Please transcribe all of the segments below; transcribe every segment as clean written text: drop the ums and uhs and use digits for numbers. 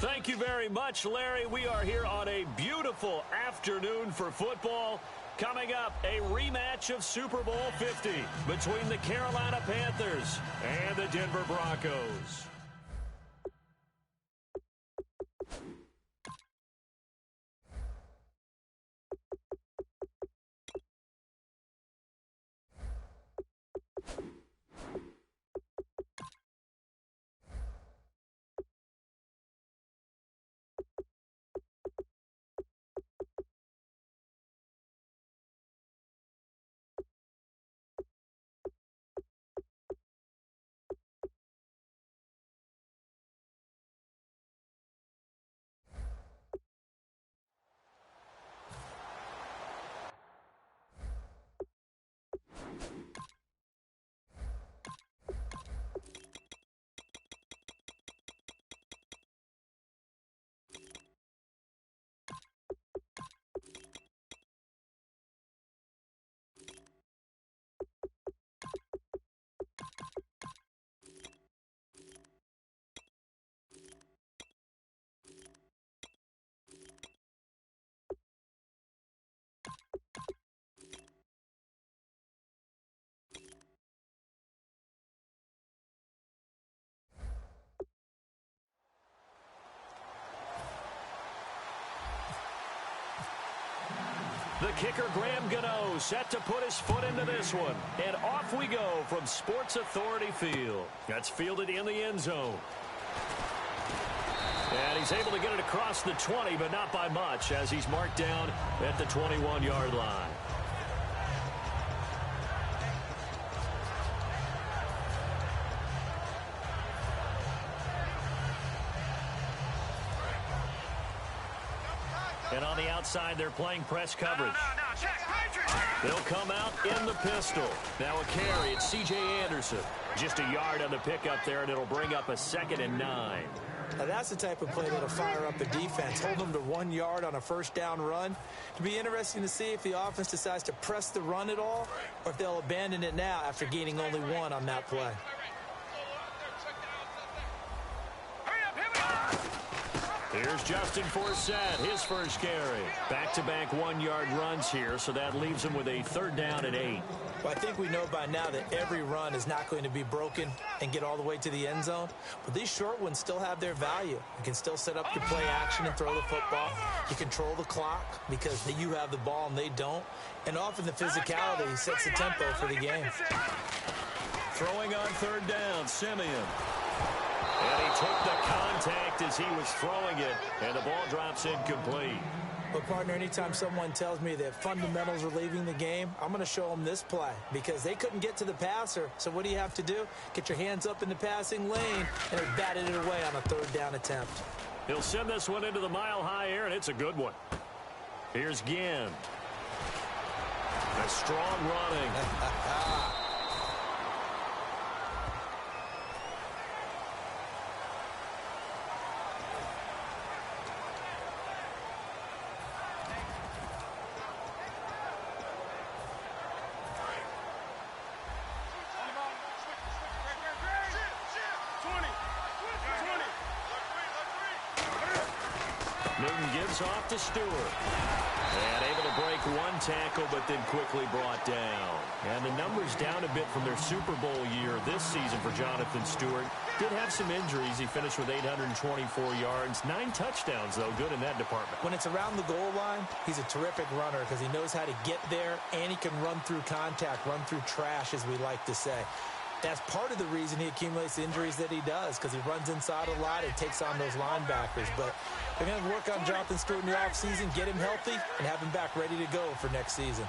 Thank you very much, Larry. We are here on a beautiful afternoon for football. Coming up, a rematch of Super Bowl 50 between the Carolina Panthers and the Denver Broncos. The kicker, Graham Gano, set to put his foot into this one. And off we go from Sports Authority Field. That's fielded in the end zone. And he's able to get it across the 20, but not by much, as he's marked down at the 21-yard line. And on the outside, they're playing press coverage. They'll come out in the pistol. Now a carry. It's C.J. Anderson. Just a yard on the pickup there, and it'll bring up a 2nd and 9. Now that's the type of play that'll fire up the defense. Hold them to 1 yard on a first down run. It'll be interesting to see if the offense decides to press the run at all, or if they'll abandon it now after gaining only 1 on that play. Here's Justin Forsett, his first carry. Back-to-back 1-yard runs here, so that leaves him with a 3rd down and 8. Well, I think we know by now that every run is not going to be broken and get all the way to the end zone. But these short ones still have their value. You can still set up your play action and throw the football. You control the clock because you have the ball and they don't. And often the physicality sets the tempo for the game. Throwing on 3rd down, Simeon. And he took the contact as he was throwing it, and the ball drops incomplete. But, partner, anytime someone tells me that fundamentals are leaving the game, I'm going to show them this play because they couldn't get to the passer. So what do you have to do? Get your hands up in the passing lane, and they batted it away on a 3rd down attempt. He'll send this one into the mile-high air, and it's a good one. Here's Ginn. A strong running. Newton gives off to Stewart. And able to break one tackle, but then quickly brought down. And the numbers down a bit from their Super Bowl year this season for Jonathan Stewart. Did have some injuries. He finished with 824 yards. 9 touchdowns, though. Good in that department. When it's around the goal line, he's a terrific runner because he knows how to get there, and he can run through contact, run through trash, as we like to say. That's part of the reason he accumulates the injuries that he does, because he runs inside a lot and takes on those linebackers. But they're going to work on Jonathan Stewart in the offseason, get him healthy, and have him back ready to go for next season.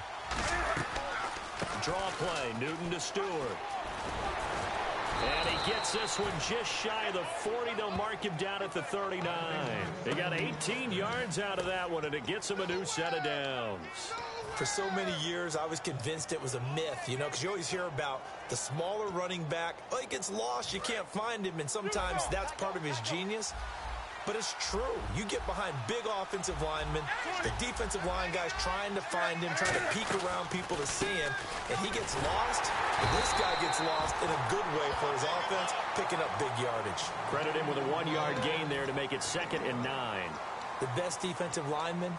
Draw play, Newton to Stewart. And he gets this one just shy of the 40. They'll mark him down at the 39. They got 18 yards out of that one, and it gets him a new set of downs. For so many years, I was convinced it was a myth, because you always hear about the smaller running back. Oh, he gets lost, you can't find him, and sometimes that's part of his genius. But it's true. You get behind big offensive linemen, the defensive line guys trying to find him, trying to peek around people to see him, and he gets lost. And this guy gets lost in a good way for his offense, picking up big yardage. Credit him with a 1-yard gain there to make it 2nd and 9. The best defensive linemen,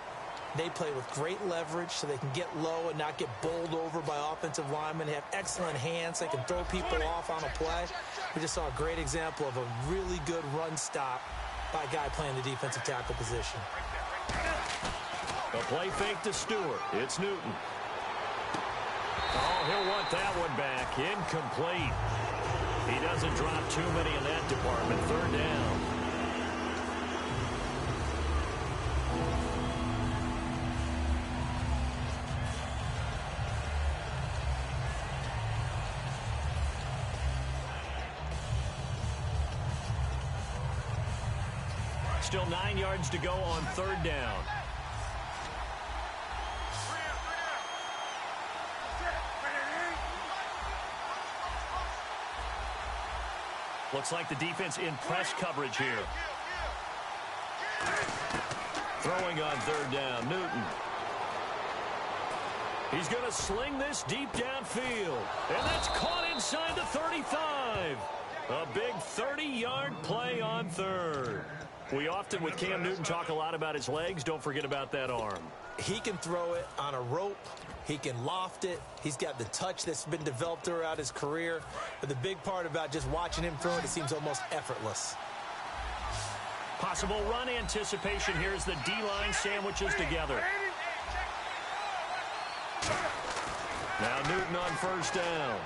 they play with great leverage so they can get low and not get bowled over by offensive linemen. They have excellent hands. They can throw people off on a play. We just saw a great example of a really good run stop by a guy playing the defensive tackle position. A play fake to Stewart. It's Newton. Oh, he'll want that one back. Incomplete. He doesn't drop too many in that department. 3rd down. Still 9 yards to go on 3rd down. Looks like the defense in press coverage here. Throwing on 3rd down, Newton. He's going to sling this deep downfield. And that's caught inside the 35. A big 30-yard play on 3rd. We often, with Cam Newton, talk a lot about his legs. Don't forget about that arm. He can throw it on a rope. He can loft it. He's got the touch that's been developed throughout his career. But the big part about just watching him throw it seems almost effortless. Possible run anticipation here as the D-line sandwiches together. Now Newton on 1st down.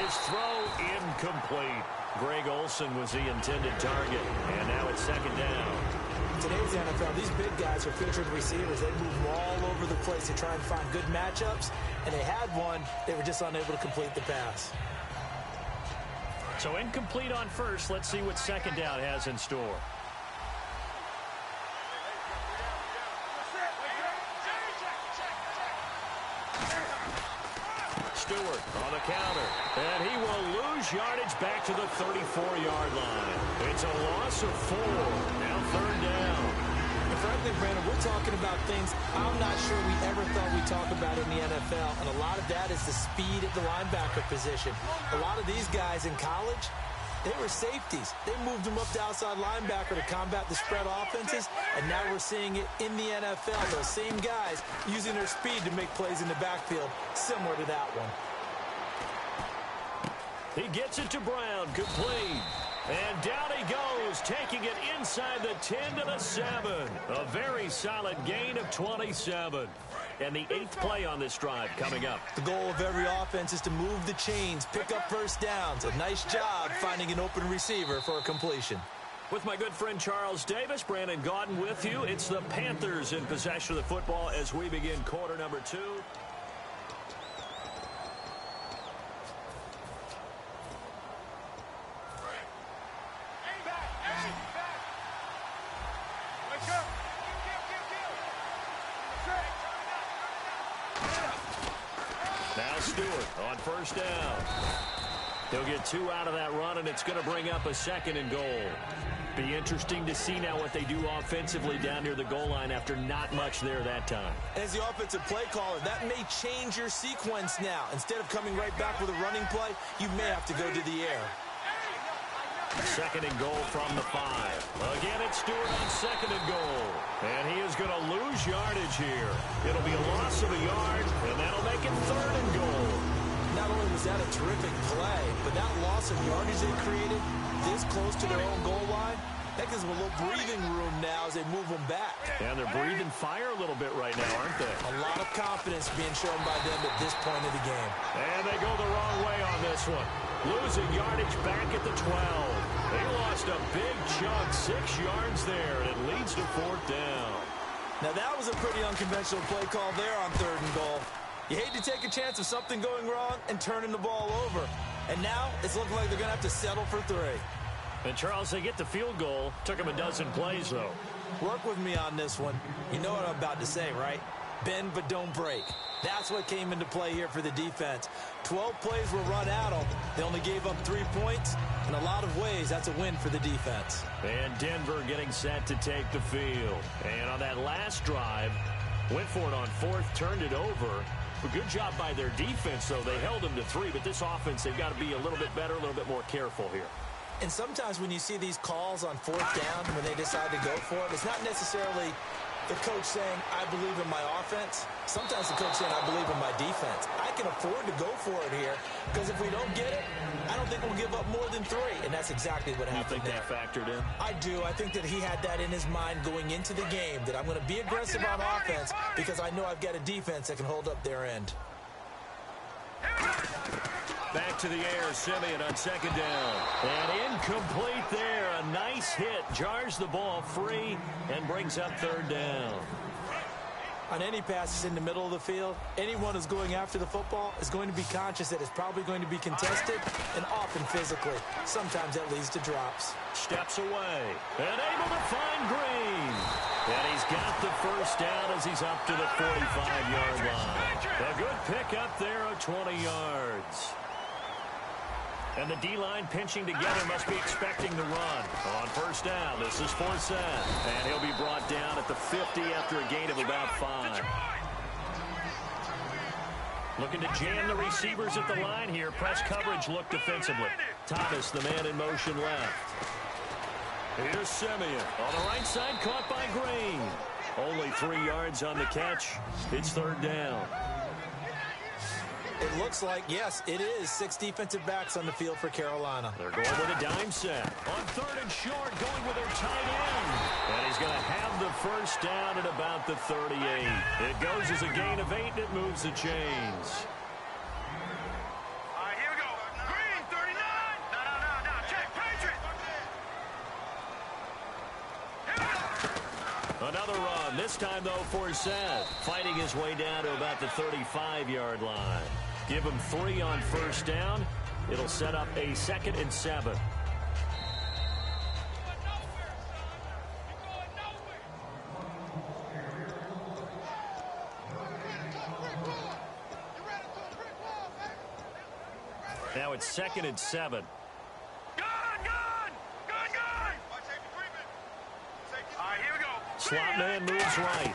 His throw incomplete. Greg Olsen was the intended target, and now it's 2nd down. Today's NFL, these big guys are featured receivers. They move all over the place to try and find good matchups, and they had one. They were just unable to complete the pass. So incomplete on 1st. Let's see what 2nd down has in store. Stewart on the counter, and he will lose yardage back to the 34-yard line. It's a loss of 4. Now 3rd down. And frankly, Brandon, we're talking about things I'm not sure we ever thought we'd talk about in the NFL, and a lot of that is the speed at the linebacker position. A lot of these guys in college, they were safeties. They moved them up to outside linebacker to combat the spread offenses, and now we're seeing it in the NFL. Those same guys using their speed to make plays in the backfield, similar to that one. He gets it to Brown, complete. And down he goes, taking it inside the 10 to the 7. A very solid gain of 27. And the 8th play on this drive coming up. The goal of every offense is to move the chains, pick up 1st downs. A nice job finding an open receiver for a completion. With my good friend Charles Davis, Brandon Gaudin with you. It's the Panthers in possession of the football as we begin quarter number 2. Now Stewart on 1st down. He'll get 2 out of that run, and it's going to bring up a 2nd and goal. Be interesting to see now what they do offensively down near the goal line after not much there that time. As the offensive play caller, that may change your sequence now. Instead of coming right back with a running play, you may have to go to the air. Second and goal from the 5. Again, it's Stewart on second and goal. And he is going to lose yardage here. It'll be a loss of a yard, and that'll make it third and goal. Not only was that a terrific play, but that loss of yardage they created this close to their own goal line, that gives them a little breathing room now as they move them back. And they're breathing fire a little bit right now, aren't they? A lot of confidence being shown by them at this point of the game. And they go the wrong way on this one. Losing yardage back at the 12. They lost a big chunk, 6 yards there, and it leads to fourth down. Now that was a pretty unconventional play call there on third and goal. You hate to take a chance of something going wrong and turning the ball over. And now it's looking like they're going to have to settle for 3. And, Charles, they get the field goal. Took them a dozen plays, though. Work with me on this one. You know what I'm about to say, right? Bend but don't break. That's what came into play here for the defense. 12 plays were run at them. They only gave up 3 points. In a lot of ways, that's a win for the defense. And Denver getting set to take the field. And on that last drive, went for it on 4th, turned it over. A good job by their defense, though. They held them to 3, but this offense, they've got to be a little bit better, a little bit more careful here. And sometimes when you see these calls on 4th down, when they decide to go for it, it's not necessarily the coach saying, I believe in my offense. Sometimes the coach saying, I believe in my defense. I can afford to go for it here because if we don't get it, I don't think we'll give up more than 3. And that's exactly what happened. You think that factored in? I do. I think that he had that in his mind going into the game, that I'm going to be aggressive on offense because I know I've got a defense that can hold up their end. Back to the air, Simeon on second down. And incomplete there. A nice hit. Jars the ball free and brings up third down. On any passes in the middle of the field, anyone who's going after the football is going to be conscious that it's probably going to be contested and often physically. Sometimes that leads to drops. Steps away and able to find Green. And he's got the first down as he's up to the 45-yard line. A good pick up there of 20 yards. And the D-line pinching together must be expecting the run. On first down, this is Forsett. And he'll be brought down at the 50 after a gain of about 5. Looking to jam the receivers at the line here. Press coverage look defensively. Thomas, the man in motion left. Here's Simeon. On the right side, caught by Green. Only 3 yards on the catch. It's third down. It looks like, yes, it is 6 defensive backs on the field for Carolina. They're going with a dime set. On third and short, going with their tight end. And he's going to have the first down at about the 38. It goes as a gain of 8, and it moves the chains. All right, here we go. Green, 39. No. Check, Patriot. Another run. This time, though, Forsett fighting his way down to about the 35-yard line. Give him 3 on first down. It'll set up a 2nd and 7. Now it's 2nd and 7. Gun! All right, here we go. Slot man moves right.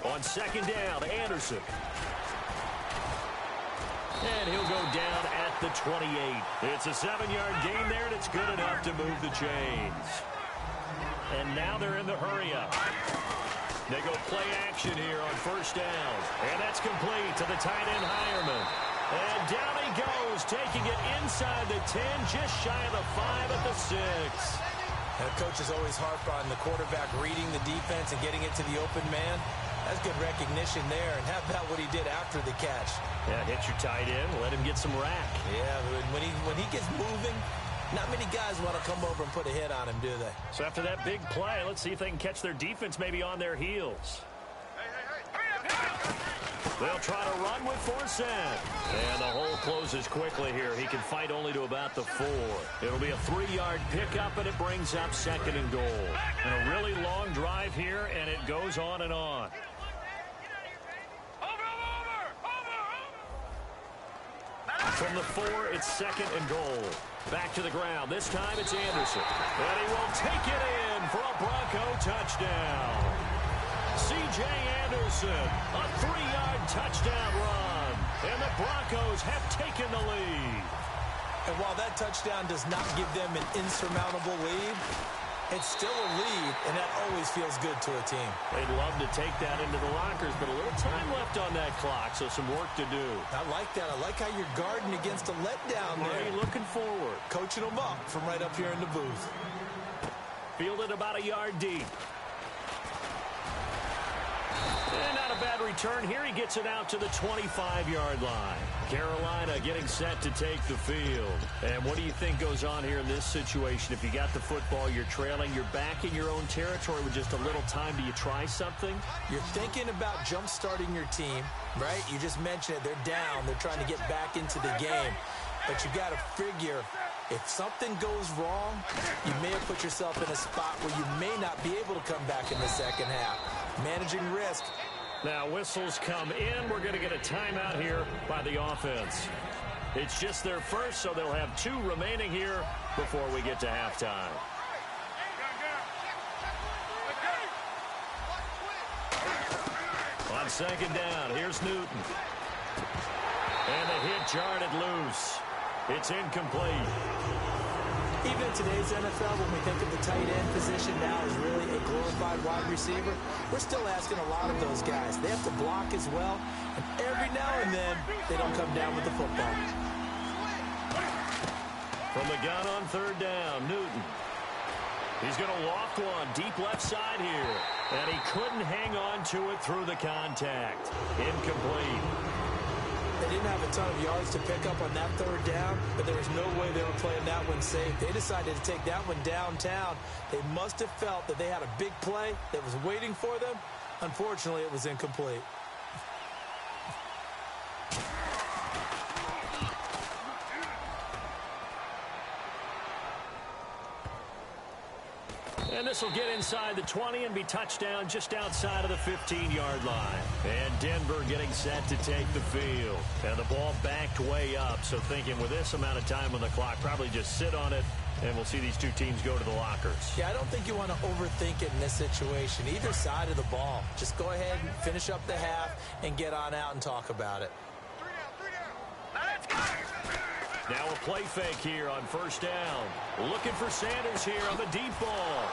On second down, Anderson. And he'll go down at the 28. It's a 7-yard gain there, and it's good enough to move the chains. And now they're in the hurry-up. They go play action here on first down. And that's complete to the tight end, Hireman. And down he goes, taking it inside the 10, just shy of the 5 at the 6. And coaches always harp on the quarterback reading the defense and getting it to the open man. That's good recognition there. And how about what he did after the catch? Yeah, hit your tight end, let him get some rack. Yeah, when he gets moving, not many guys want to come over and put a hit on him, do they? So after that big play, let's see if they can catch their defense maybe on their heels. They'll try to run with Forsett. And the hole closes quickly here. He can fight only to about the 4. It'll be a 3-yard pickup, and it brings up 2nd and goal. And a really long drive here, and it goes on and on. From the 4, it's 2nd and goal. Back to the ground. This time it's Anderson. And he will take it in for a Bronco touchdown. C.J. Anderson, a 3-yard touchdown run. And the Broncos have taken the lead. And while that touchdown does not give them an insurmountable lead, it's still a lead, and that always feels good to a team. They'd love to take that into the lockers, but a little time left on that clock, so some work to do. I like that. I like how you're guarding against a letdown there. Already looking forward. Coaching them up from right up here in the booth. Fielded about a yard deep. And not a bad return here. He gets it out to the 25-yard line. Carolina getting set to take the field. And what do you think goes on here in this situation? If you got the football, you're trailing, you're back in your own territory with just a little time. Do you try something? You're thinking about jump-starting your team, right? You just mentioned it. They're down. They're trying to get back into the game. But you got to figure, if something goes wrong, you may have put yourself in a spot where you may not be able to come back in the second half. Managing risk. Now whistles come in. We're going to get a timeout here by the offense. It's just their first, so they'll have 2 remaining here before we get to halftime. On second down, here's Newton. And the hit jarred it loose. It's incomplete. Even in today's NFL, when we think of the tight end position now as really a glorified wide receiver, we're still asking a lot of those guys. They have to block as well, and every now and then, they don't come down with the football. From the gun on third down, Newton. He's going to loft one deep left side here, and he couldn't hang on to it through the contact. Incomplete. They didn't have a ton of yards to pick up on that third down, but there was no way they were playing that one safe. They decided to take that one downtown. They must have felt that they had a big play that was waiting for them. Unfortunately, it was incomplete. And this will get inside the 20 and be touchdown just outside of the 15-yard line. And Denver getting set to take the field. And the ball backed way up, so thinking with this amount of time on the clock, probably just sit on it, and we'll see these 2 teams go to the lockers. Yeah, I don't think you want to overthink it in this situation. Either side of the ball. Just go ahead and finish up the half and get on out and talk about it. 3 down. Now let's go. Now a play fake here on first down. Looking for Sanders here on the deep ball.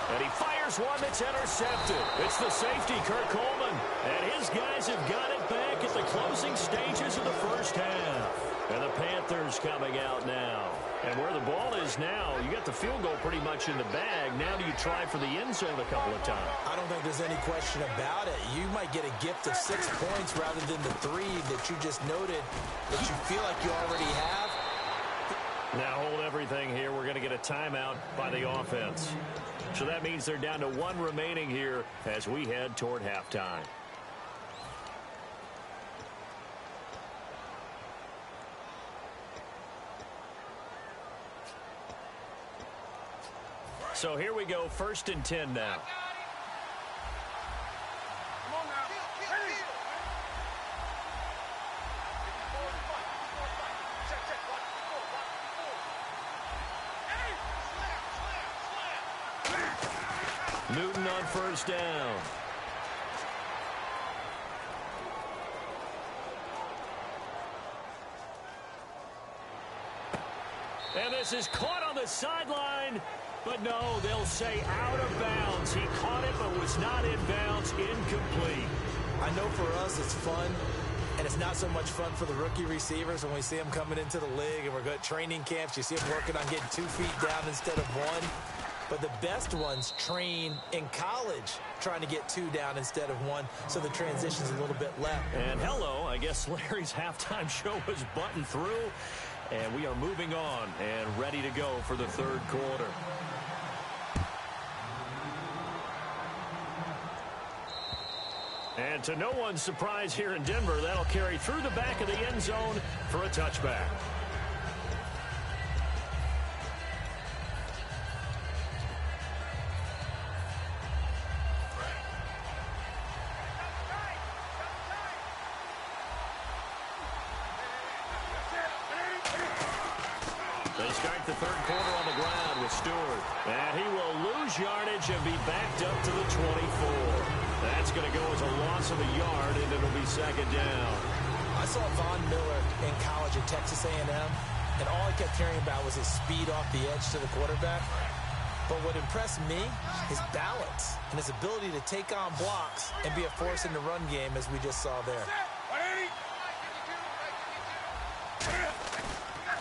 And he fires one that's intercepted. It's the safety, Kirk Coleman. And his guys have got it back at the closing stages of the first half. And the Panthers coming out now. And where the ball is now, you got the field goal pretty much in the bag. Now do you try for the end zone a couple of times? I don't think there's any question about it. You might get a gift of 6 points rather than the 3 that you just noted that you feel like you already have. Now hold everything here. We're going to get a timeout by the offense. So that means they're down to 1 remaining here as we head toward halftime. So here we go, 1st and 10 now. Come on now. Ready. Newton on first down. And this is caught on the sideline. But no, they'll say out of bounds. He caught it but was not in bounds. Incomplete. I know for us it's fun, and it's not so much fun for the rookie receivers when we see them coming into the league and we're going to training camps. You see them working on getting 2 feet down instead of 1. But the best ones train in college trying to get 2 down instead of 1, so the transition's a little bit left. And hello, I guess Larry's halftime show was buttoned through, and we are moving on and ready to go for the 3rd quarter. And to no one's surprise here in Denver, that'll carry through the back of the end zone for a touchback. They start the 3rd quarter on the ground with Stewart. And he will lose yardage and be backed up to the 24. That's going to go as a loss of a yard, and it'll be 2nd down. I saw Von Miller in college at Texas A&M. and all I kept hearing about was his speed off the edge to the quarterback. But what impressed me, his balance and his ability to take on blocks and be a force in the run game, as we just saw there.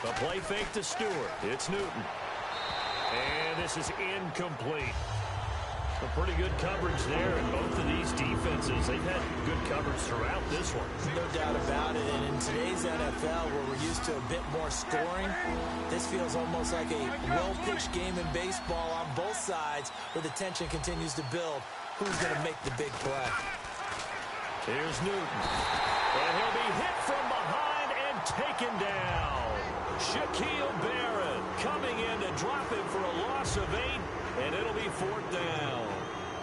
The play fake to Stewart. It's Newton. And this is incomplete. A pretty good coverage there in both of these defenses. They've had good coverage throughout this one. No doubt about it. And in today's NFL, where we're used to a bit more scoring, this feels almost like a well-pitched game in baseball on both sides, where the tension continues to build. Who's going to make the big play? Here's Newton. And he'll be hit from behind and taken down. Shaquille Barrett coming in to drop him for a loss of 8, and it'll be 4th down.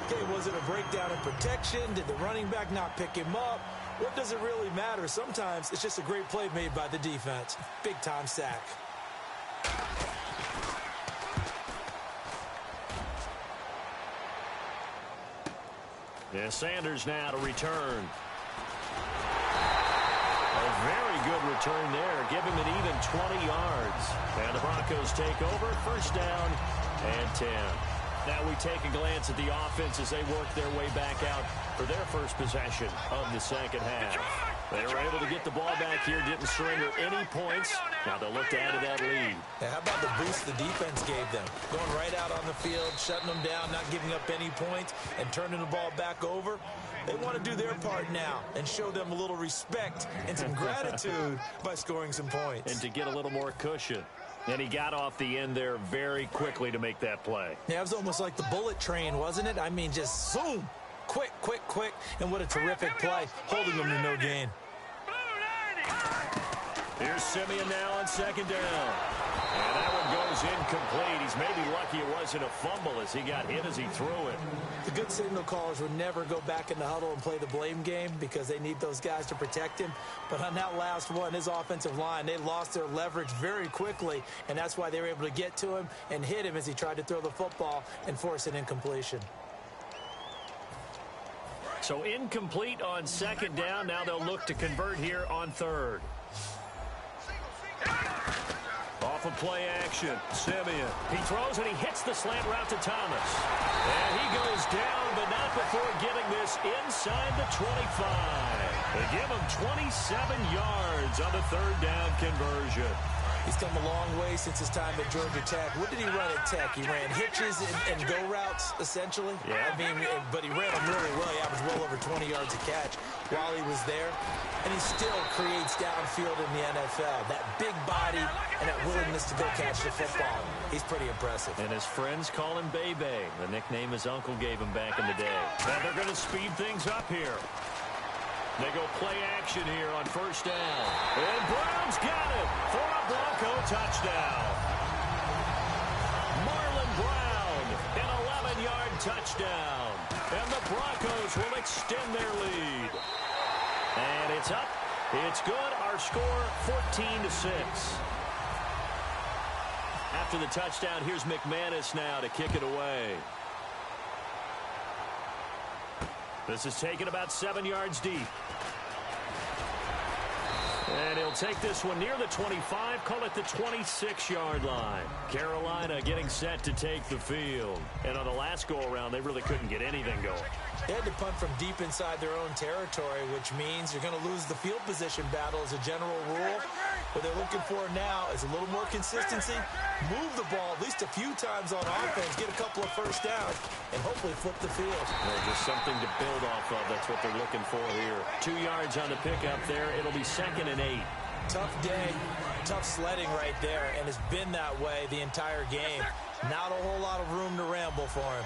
Okay, was it a breakdown in protection? Did the running back not pick him up? What does it really matter? Sometimes it's just a great play made by the defense. Big-time sack. Yeah, Sanders now to return. A very good return there. Give him an even 20 yards. And the Broncos take over. 1st down and 10. Now we take a glance at the offense as they work their way back out for their first possession of the second half. They were able to get the ball back here, didn't surrender any points. Now they'll look to add to that lead. Yeah, how about the boost the defense gave them? Going right out on the field, shutting them down, not giving up any points, and turning the ball back over. They want to do their part now and show them a little respect and some gratitude by scoring some points. And to get a little more cushion. And he got off the end there very quickly to make that play. Yeah, it was almost like the bullet train, wasn't it? I mean, just zoom. Quick, quick, quick. And what a terrific play, holding them to no gain. Here's Simeon now on 2nd down. And that one goes incomplete. He's maybe lucky it wasn't a fumble as he got hit as he threw it. The good signal callers would never go back in the huddle and play the blame game because they need those guys to protect him. But on that last one, his offensive line, they lost their leverage very quickly, and that's why they were able to get to him and hit him as he tried to throw the football and force an incompletion. So incomplete on 2nd down. Now they'll look to convert here on 3rd. Off of play action, Simeon. He throws and he hits the slant route to Thomas. And he goes down, but not before getting this inside the 25. They give him 27 yards on the 3rd down conversion. He's come a long way since his time at Georgia Tech. What did he run at Tech? He ran hitches and go routes, essentially. Yeah. I mean, but he ran them really well. He averaged well over 20 yards a catch while he was there. And he still creates downfield in the NFL. That big body and that willingness to go catch the football. He's pretty impressive. And his friends call him Bebe, the nickname his uncle gave him back in the day. Now they're going to speed things up here. They go play action here on 1st down. And Brown's got it for a Bronco touchdown. Marlon Brown, an 11-yard touchdown. And the Broncos will extend their lead. And it's up. It's good. Our score, 14-6. After the touchdown, here's McManus now to kick it away. This is taken about 7 yards deep. And he'll take this one near the 25, call it the 26-yard line. Carolina getting set to take the field. And on the last go-around, they really couldn't get anything going. They had to punt from deep inside their own territory, which means you're going to lose the field position battle as a general rule. What they're looking for now is a little more consistency, move the ball at least a few times on offense, get a couple of 1st downs, and hopefully flip the field. Well, just something to build off of. That's what they're looking for here. 2 yards on the pickup there. It'll be 2nd and 8. Tough day, tough sledding right there, and it's been that way the entire game. Not a whole lot of room to ramble for him.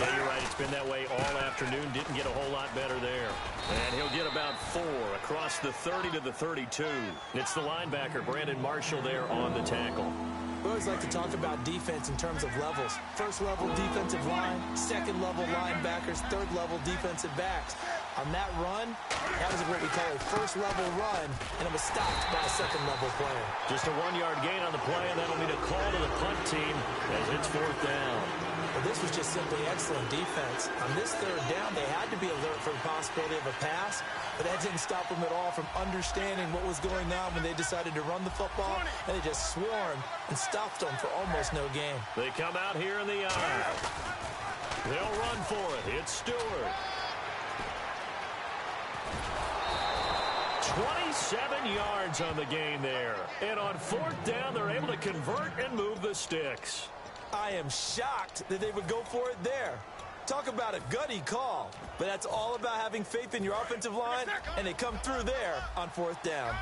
Yeah, you're right. It's been that way all afternoon. Didn't get a whole lot better there. And he'll get about 4 across the 30 to the 32. It's the linebacker, Brandon Marshall, there on the tackle. We always like to talk about defense in terms of levels. 1st level defensive line, 2nd level linebackers, 3rd level defensive backs. On that run, that was what we call a first-level run, and it was stopped by a second-level player. Just a 1-yard gain on the play, and that'll mean a call to the punt team as it's 4th down. Well, this was just simply excellent defense. On this 3rd down, they had to be alert for the possibility of a pass, but that didn't stop them at all from understanding what was going on when they decided to run the football, and they just swarmed and stopped them for almost no gain. They come out here in the aisle. They'll run for it. It's Stewart. 27 yards on the gain there. And on 4th down, they're able to convert and move the sticks. I am shocked that they would go for it there. Talk about a gutty call. But that's all about having faith in your offensive line, and they come through there on 4th down.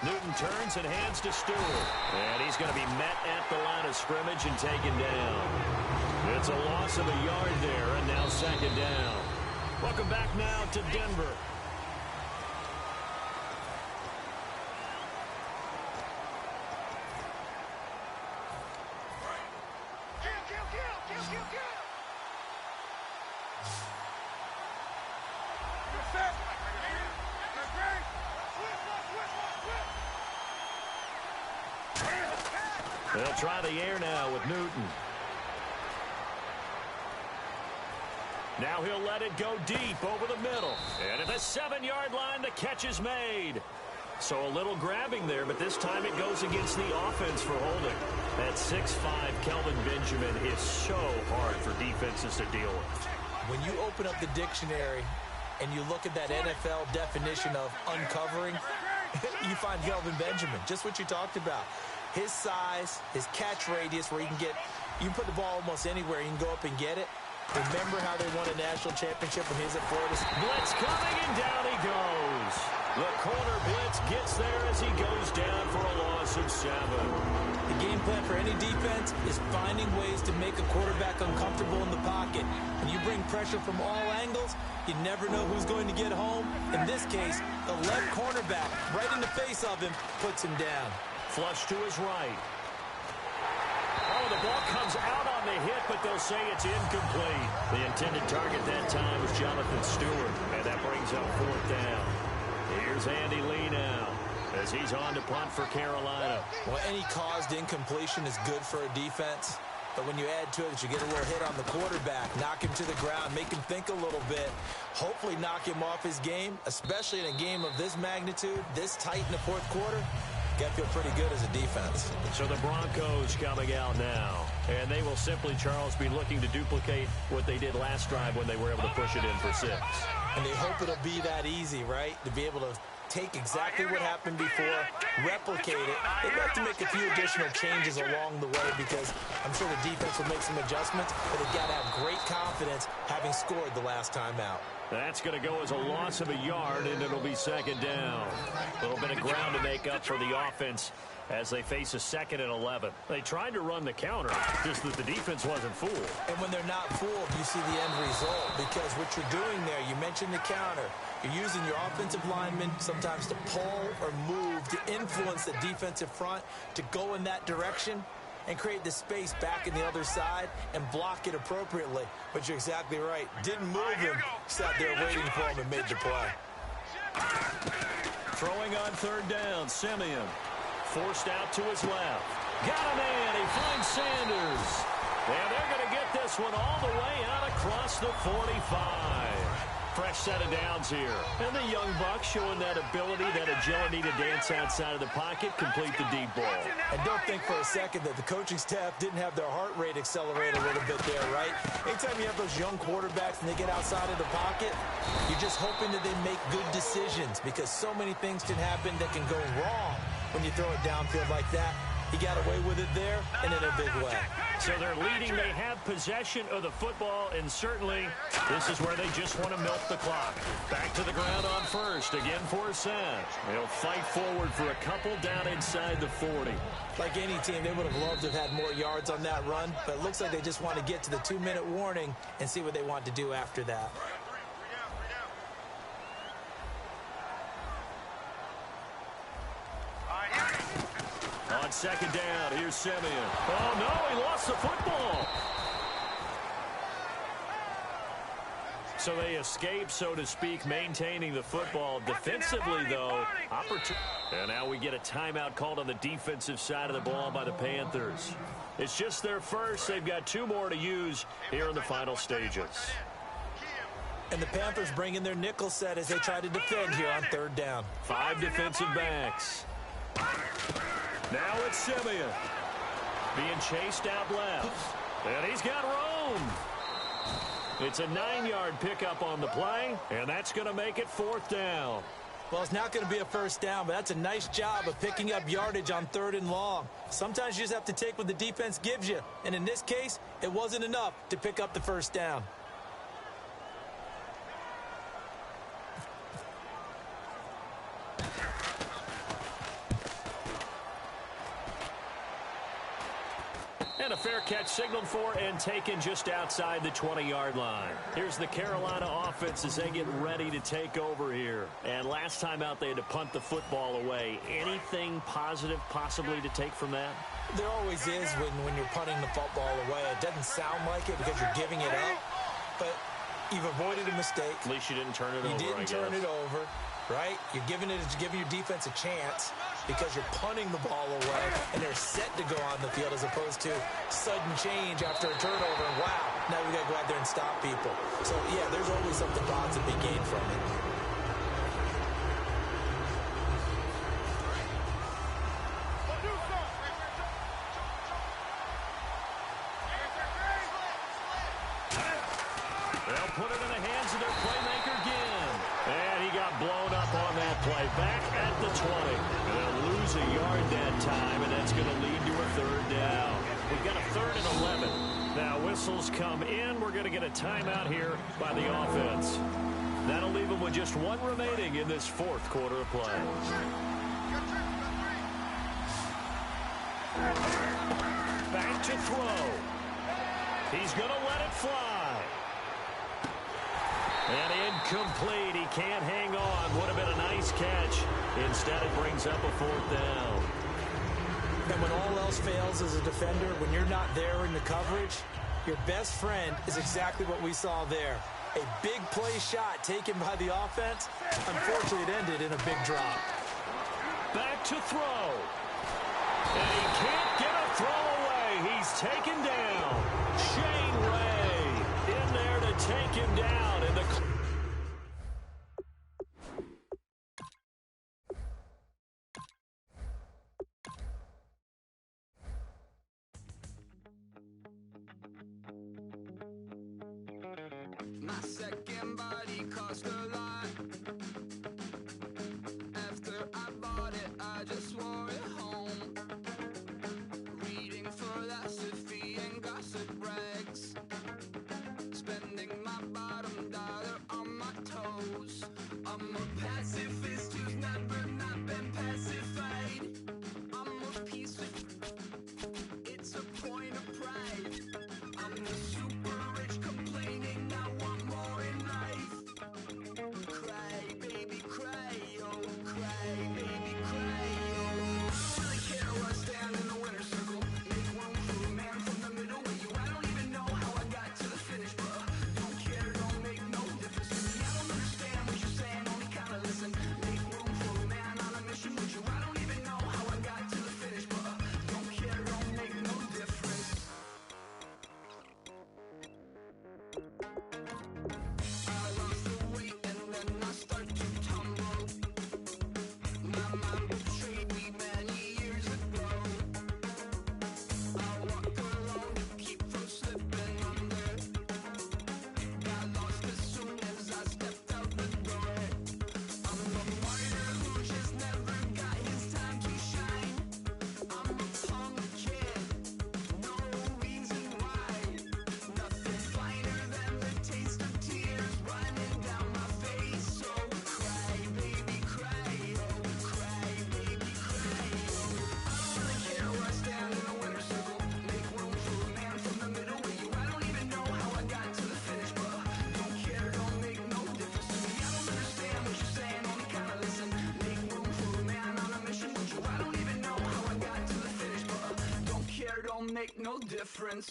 Newton turns and hands to Stewart. And he's going to be met at the line of scrimmage and taken down. It's a loss of a yard there, and now 2nd down. Welcome back now to Denver. They'll try the air now with Newton. Now he'll let it go deep over the middle. And at the 7-yard line, the catch is made. So a little grabbing there, but this time it goes against the offense for holding. That 6'5" Kelvin Benjamin is so hard for defenses to deal with. When you open up the dictionary and you look at that NFL definition of uncovering, you find Kelvin Benjamin, just what you talked about. His size, his catch radius, where you can put the ball almost anywhere, you can go up and get it. Remember how they won a national championship when he was at Florida? Blitz coming, and down he goes. The corner blitz gets there as he goes down for a loss of 7. The game plan for any defense is finding ways to make a quarterback uncomfortable in the pocket. When you bring pressure from all angles, you never know who's going to get home. In this case, the left cornerback, right in the face of him, puts him down. Flush to his right. Oh, the ball comes out on the hit, but they'll say it's incomplete. The intended target that time was Jonathan Stewart, and that brings up 4th down. Here's Andy Lee now as he's on to punt for Carolina. Well, any caused incompletion is good for a defense, but when you add to it that you get a little hit on the quarterback, knock him to the ground, make him think a little bit, hopefully knock him off his game, especially in a game of this magnitude, this tight in the 4th quarter. Got to feel pretty good as a defense. So the Broncos coming out now. And they will simply, Charles, be looking to duplicate what they did last drive when they were able to push it in for 6. And they hope it'll be that easy, right? To be able to take exactly what happened before, replicate it. They'd have to make a few additional changes along the way because I'm sure the defense will make some adjustments, but they've got to have great confidence having scored the last time out. That's going to go as a loss of a yard, and it'll be 2nd down. A little bit of ground to make up for the offense as they face a 2nd and 11. They tried to run the counter, just that the defense wasn't fooled. And when they're not fooled, you see the end result because what you're doing there, you mentioned the counter. You're using your offensive linemen sometimes to pull or move to influence the defensive front to go in that direction and create the space back in the other side and block it appropriately. But you're exactly right. Didn't move him. Sat there waiting for him and made the play. Throwing on 3rd down, Simeon. Forced out to his left. Got a man. He finds Sanders. And they're going to get this one all the way out across the 45. Fresh set of downs here. And the young buck showing that ability, that agility to dance outside of the pocket, complete the deep ball. And don't think for a second that the coaching staff didn't have their heart rate accelerate a little bit there, right? Anytime you have those young quarterbacks and they get outside of the pocket, you're just hoping that they make good decisions because so many things can happen that can go wrong when you throw it downfield like that. He got away with it there and in a big way. So they're leading. They have possession of the football, and certainly this is where they just want to milk the clock. Back to the ground on 1st. Again for a set. They'll fight forward for a couple down inside the 40. Like any team, they would have loved to have had more yards on that run, but it looks like they just want to get to the 2-minute warning and see what they want to do after that. On 2nd down, here's Simeon. Oh, no, he lost the football. So they escape, so to speak, maintaining the football. Defensively, though, and now we get a timeout called on the defensive side of the ball by the Panthers. It's just their first. They've got 2 more to use here in the final stages. And the Panthers bring in their nickel set as they try to defend here on 3rd down. 5 defensive backs. Now it's Simeon. Being chased out left. And he's got room. It's a 9-yard pickup on the play, and that's going to make it 4th down. Well, it's not going to be a first down, but that's a nice job of picking up yardage on 3rd and long. Sometimes you just have to take what the defense gives you, and in this case, it wasn't enough to pick up the first down. And a fair catch signaled for and taken just outside the 20-yard line. Here's the Carolina offense as they get ready to take over here. And last time out, they had to punt the football away. Anything positive possibly to take from that? There always is when you're punting the football away. It doesn't sound like it because you're giving it up, but you've avoided a mistake. At least you didn't turn it over, You didn't turn it over, right? You're giving your defense a chance because you're punting the ball away, and they're set to go on the field as opposed to sudden change after a turnover. And wow, now we got to go out there and stop people. So, yeah, there's always something positive to be gained from it. They'll put it in the hands of their playmaker again. And he got blown up on that play. Back at the 20. And they'll lose a yard that time, and that's going to lead to a 3rd down. We've got a 3rd and 11. Now whistles come in. We're going to get a timeout here by the offense. That'll leave them with just 1 remaining in this 4th quarter of play. Back to throw. He's going to let it fly. And incomplete. He can't hang on. Would have been a nice catch. Instead, it brings up a 4th down. And when all else fails as a defender, when you're not there in the coverage, your best friend is exactly what we saw there. A big play shot taken by the offense. Unfortunately, it ended in a big drop. Back to throw. And he can't get a throw away. He's taken down. Shane Ray in there to take him down. In the My second body cost a lot. After I bought it, I just wore it home. Reading philosophy and gossip rags. Spending my bottom dollar on my toes. I'm a pacifist who's never not been pacified. I'm a piece of... It's a point of pride. I'm the super rich complaining I want more in life. Cry, baby, cry, oh, cry, baby, cry, oh. I don't really care where I stand in the winner's circle. Make room for a man from the middle with you. I don't even know how I got to the finish, but don't care, don't make no difference to me. I don't understand what you're saying, only kinda listen. Make room for a man on a mission with you. I don't even know how I got to the finish, but don't care, don't make no difference. I lost the weight and then I start to tumble. My mind betrayed me many years ago. I walk alone to keep from slipping under. Got lost as soon as I stepped out the door. I'm a martyr who just never got his time to shine. I'm a punk kid, no reason why. Nothing finer than the taste of tears running down my face. So cry, baby, cry, oh, cry, baby, cry, oh. I don't really care where I stand in the winner's circle. Make room for a man from the middle with you. I don't even know how I got to the finish, but don't care, don't make no difference to me. I don't understand what you're saying, only kinda listen. Make room for a man on a mission with you. I don't even know how I got to the finish, but don't care, don't make no difference.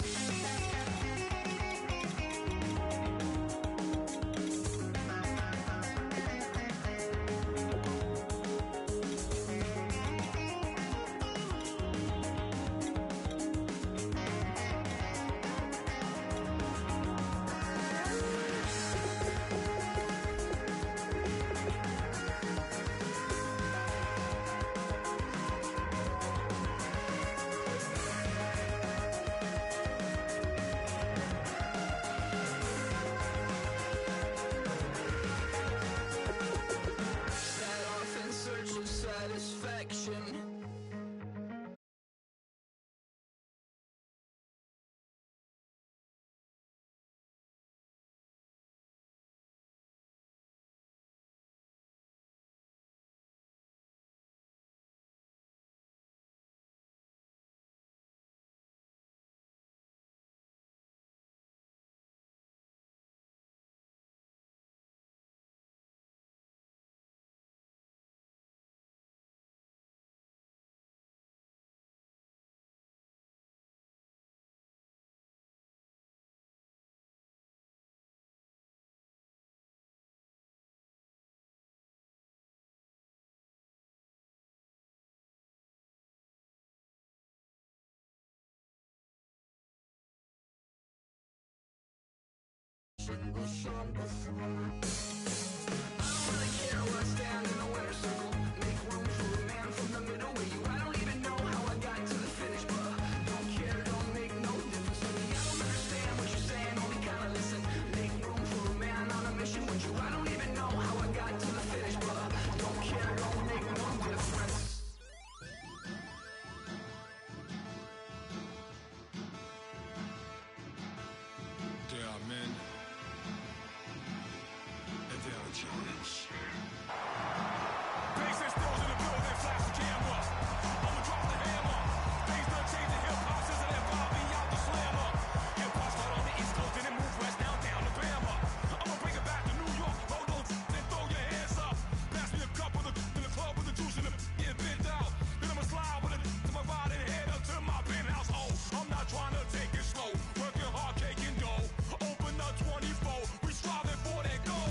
single song before. I don't really care where I stand in the winner's circle. Make room for a man from the middle with you. I don't even know how I got to the finish, but don't care, don't make no difference to me. I don't understand what you're saying, only kinda listen. Make room for a man on a mission with you. I don't even know how I got to the finish, but don't care, don't make no difference. There are men, and there are giants. Bass and stills in the building, flash the camera. I'ma drop the hammer. Things done changed in hip-hop since I left Bobby out the slammer. Hip-hop started on the East Coast, then it moved west, now down to Bama. I'ma bring it back to New York, hold on, then throw your hands up. Pass me a cup of the in the club with the juice in the get bent out. Then I'ma slide with it to my ride and head up to my penthouse. Oh, I'm not trying to take it slow, working hard, caking dough. Open up 24, we striving for that goal.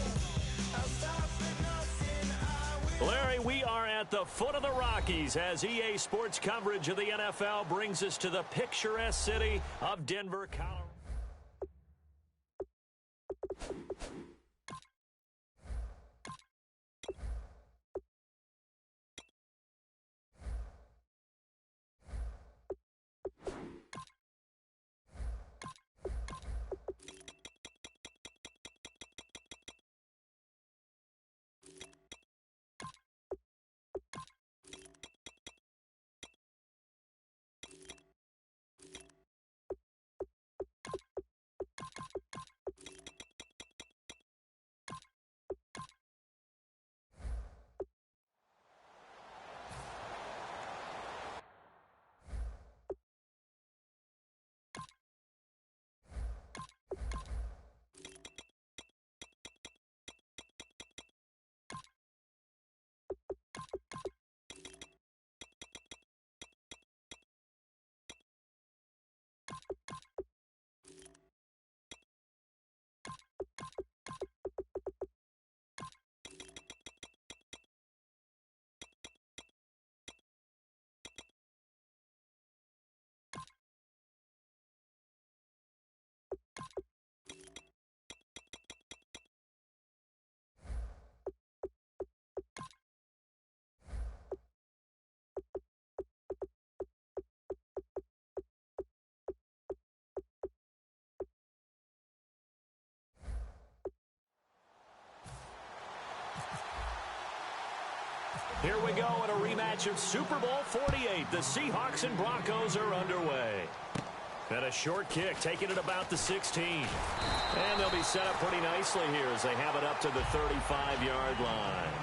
Larry, we are at the foot of the Rockies as EA Sports coverage of the NFL brings us to the picturesque city of Denver, Colorado. Here we go in a rematch of Super Bowl 48. The Seahawks and Broncos are underway. And a short kick, taking it about the 16. And they'll be set up pretty nicely here as they have it up to the 35-yard line.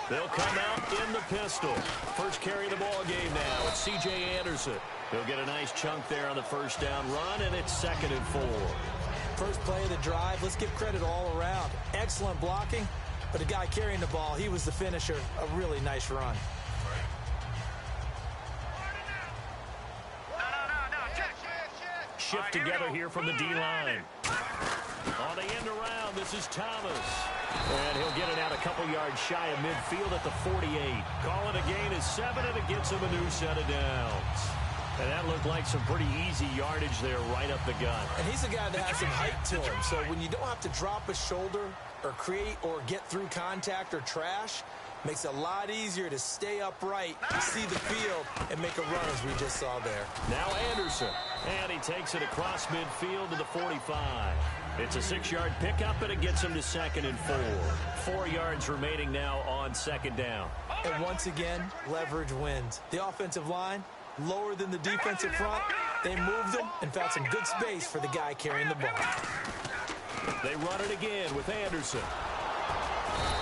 They'll come out in the pistol. First carry of the ball game now. It's C.J. Anderson. He'll get a nice chunk there on the first down run, and it's 2nd and 4. First play of the drive, let's give credit all around. Excellent blocking, but the guy carrying the ball, he was the finisher. A really nice run. Shift together here from the D-line. On the end around, this is Thomas. And he'll get it out a couple yards shy of midfield at the 48. Calling a gain of 7, and it gets him a new set of downs. And that looked like some pretty easy yardage there right up the gut. And he's a guy that has some height to him. So when you don't have to drop a shoulder or create or get through contact or trash, makes it a lot easier to stay upright, see the field, and make a run as we just saw there. Now Anderson. And he takes it across midfield to the 45. It's a 6-yard pickup, and it gets him to 2nd and 4. 4 yards remaining now on 2nd down. And once again, leverage wins. The offensive line, lower than the defensive front. They moved him and found some good space for the guy carrying the ball. They run it again with Anderson.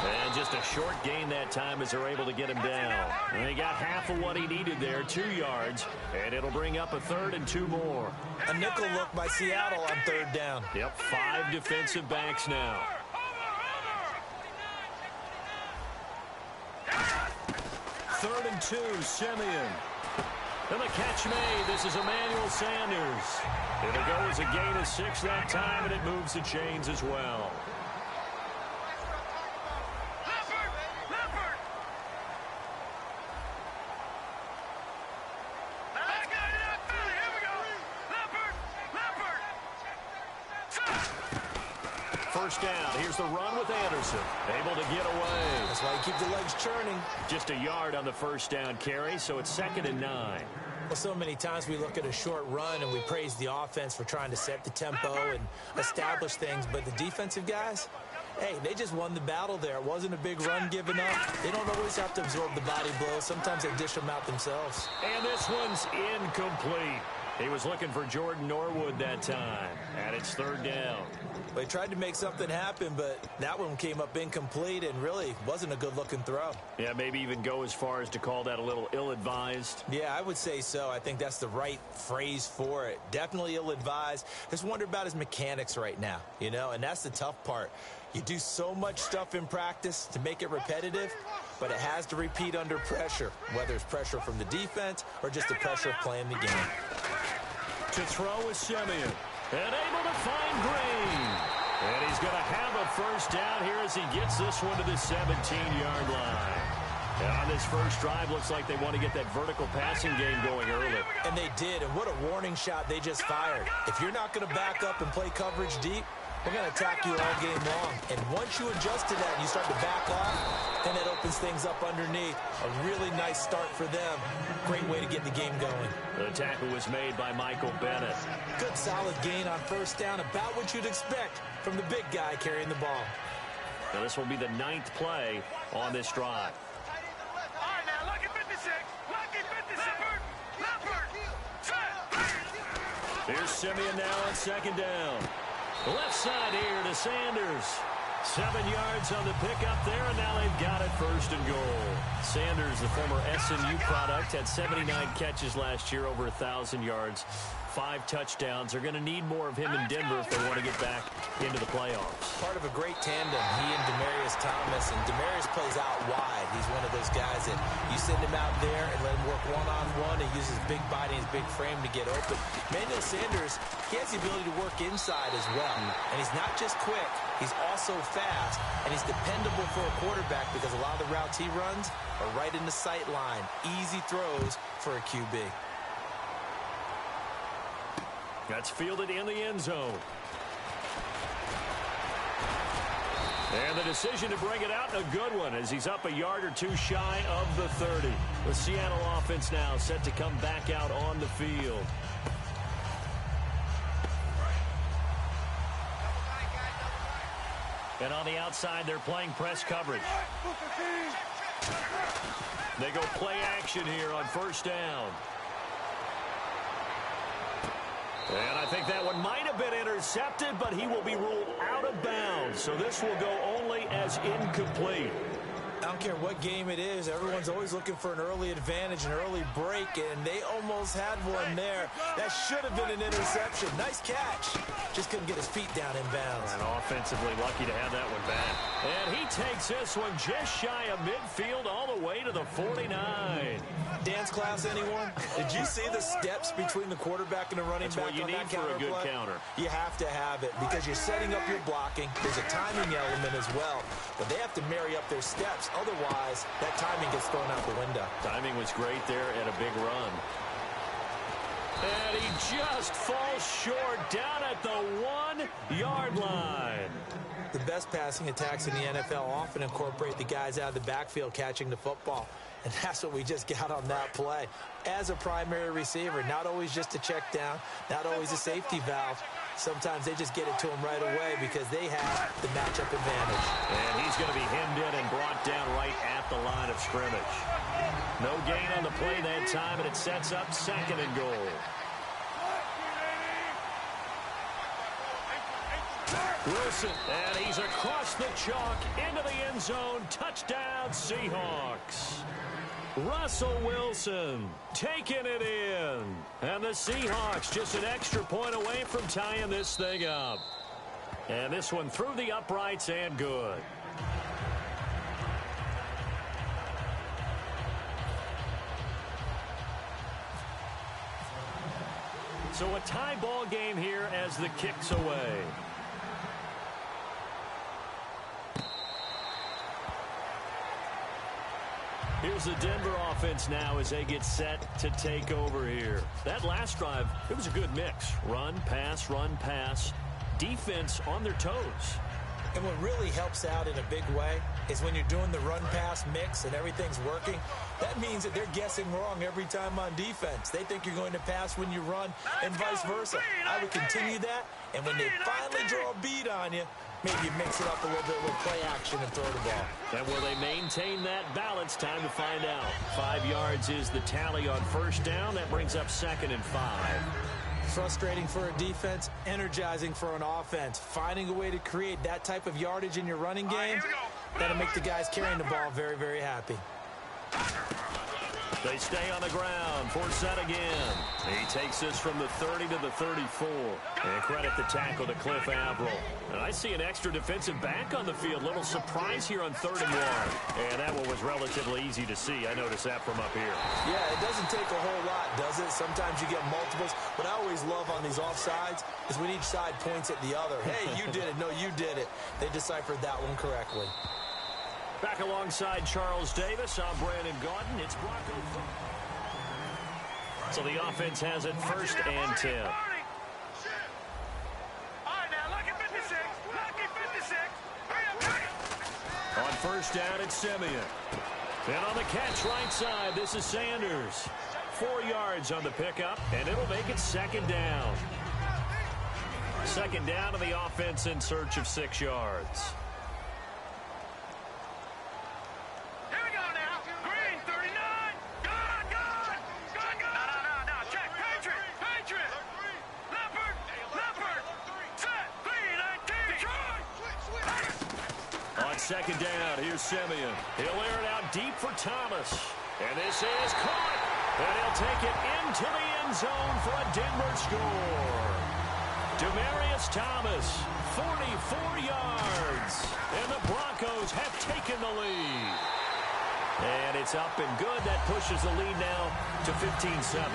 And just a short gain that time as they're able to get him down. And they got half of what he needed there, 2 yards. And it'll bring up a 3rd and 2 more. A nickel look by Seattle on 3rd down. Yep, 5 defensive backs now. 3rd and 2, Simeon. And the catch made. This is Emmanuel Sanders. It'll go as a gain of 6 that time, and it moves the chains as well. First down. Here's the run with Anderson. Able to get away. That's why you keep the legs churning. Just a yard on the first down carry, so it's 2nd and 9. Well, so many times we look at a short run and we praise the offense for trying to set the tempo and establish things, but the defensive guys, hey, they just won the battle there. It wasn't a big run given up. They don't always have to absorb the body blows. Sometimes they dish them out themselves. And this one's incomplete. He was looking for Jordan Norwood that time, and it's 3rd down. They tried to make something happen, but that one came up incomplete and really wasn't a good-looking throw. Yeah, maybe even go as far as to call that a little ill-advised. Yeah, I would say so. I think that's the right phrase for it. Definitely ill-advised. Just wonder about his mechanics right now, you know, and that's the tough part. You do so much stuff in practice to make it repetitive, but it has to repeat under pressure, whether it's pressure from the defense or just the pressure of playing the game. To throw is Simeon. And able to find Green. And he's going to have a first down here as he gets this one to the 17-yard line. And on this first drive, looks like they want to get that vertical passing game going early. And they did, and what a warning shot they just fired. If you're not going to back up and play coverage deep, we're going to attack you all game long. And once you adjust to that and you start to back off, then it opens things up underneath. A really nice start for them. Great way to get the game going. The tackle was made by Michael Bennett. Good solid gain on first down, about what you'd expect from the big guy carrying the ball. Now this will be the 9th play on this drive. All right, now, lucky 56. Lucky 56. Here's Simeon now on 2nd down. Left side here to Sanders. 7 yards on the pickup there, and now they've got it 1st and goal. Sanders, the former SMU product, had 79 catches last year, over 1,000 yards, 5 touchdowns. They're going to need more of him in Denver if they want to get back into the playoffs. Part of a great tandem, he and Demaryius Thomas, and Demaryius plays out wide. He's one of those guys that you send him out there and let him work one-on-one and use his big body and his big frame to get open. Emmanuel Sanders, he has the ability to work inside as well, and he's not just quick, he's also fast, and he's dependable for a quarterback because a lot of the routes he runs are right in the sight line. Easy throws for a QB. That's fielded in the end zone. And the decision to bring it out, a good one, as he's up a yard or two shy of the 30. The Seattle offense now set to come back out on the field. And on the outside, they're playing press coverage. They go play action here on first down. And I think that one might have been intercepted, but he will be ruled out of bounds. So this will go only as incomplete. I don't care what game it is. Everyone's always looking for an early advantage, an early break, and they almost had one there. That should have been an interception. Nice catch. Just couldn't get his feet down in bounds. And offensively lucky to have that one back. And he takes this one just shy of midfield all the way to the 49. Dance class, anyone? Did you see the steps between the quarterback and the running That's back what you on need that for a good play? counter. You have to have it because you're setting up your blocking. There's a timing element as well, but they have to marry up their steps. Otherwise, that timing gets thrown out the window. Timing was great there at a big run. And he just falls short down at the 1-yard line. The best passing attacks in the NFL often incorporate the guys out of the backfield catching the football. And that's what we just got on that play. As a primary receiver, not always just a check down, not always a safety valve. Sometimes they just get it to him right away because they have the matchup advantage. And he's going to be hemmed in and brought down right at the line of scrimmage. No gain on the play that time, and it sets up 2nd and goal. Wilson, and he's across the chalk into the end zone. Touchdown, Seahawks. Russell Wilson taking it in. And the Seahawks just an extra point away from tying this thing up. And this one through the uprights and good. So a tie ball game here as the kick's away. Here's the Denver offense now as they get set to take over here. That last drive, it was a good mix. Run, pass, defense on their toes. And what really helps out in a big way is when you're doing the run-pass mix and everything's working, that means that they're guessing wrong every time on defense. They think you're going to pass when you run and vice versa. I would continue that, and when they finally draw a beat on you, maybe you mix it up a little bit with play action and throw the ball. And will they maintain that balance? Time to find out. 5 yards is the tally on first down. That brings up 2nd and 5. Frustrating for a defense, energizing for an offense. Finding a way to create that type of yardage in your running game, that'll make the guys carrying the ball very, very happy. They stay on the ground. Force set again. He takes this from the 30 to the 34. And credit the tackle to Cliff Averill. And I see an extra defensive back on the field. Little surprise here on 3rd and 1. And that one was relatively easy to see. I noticed that from up here. Yeah, it doesn't take a whole lot, does it? Sometimes you get multiples. What I always love on these offsides is when each side points at the other. Hey, you did it. No, you did it. They deciphered that one correctly. Back alongside Charles Davis, I'm Brandon Gaudin. It's Bronco. So the offense has it 1st and 10. All right, now, lucky 56. Lucky 56. Hurry up. On first down, it's Simeon. And on the catch right side, this is Sanders. 4 yards on the pickup, and it'll make it 2nd down. 2nd down to the offense in search of 6 yards. Second down, here's Simeon. He'll air it out deep for Thomas. And this is caught. And he'll take it into the end zone for a Denver score. Demaryius Thomas, 44 yards. And the Broncos have taken the lead. And it's up and good. That pushes the lead now to 15-7.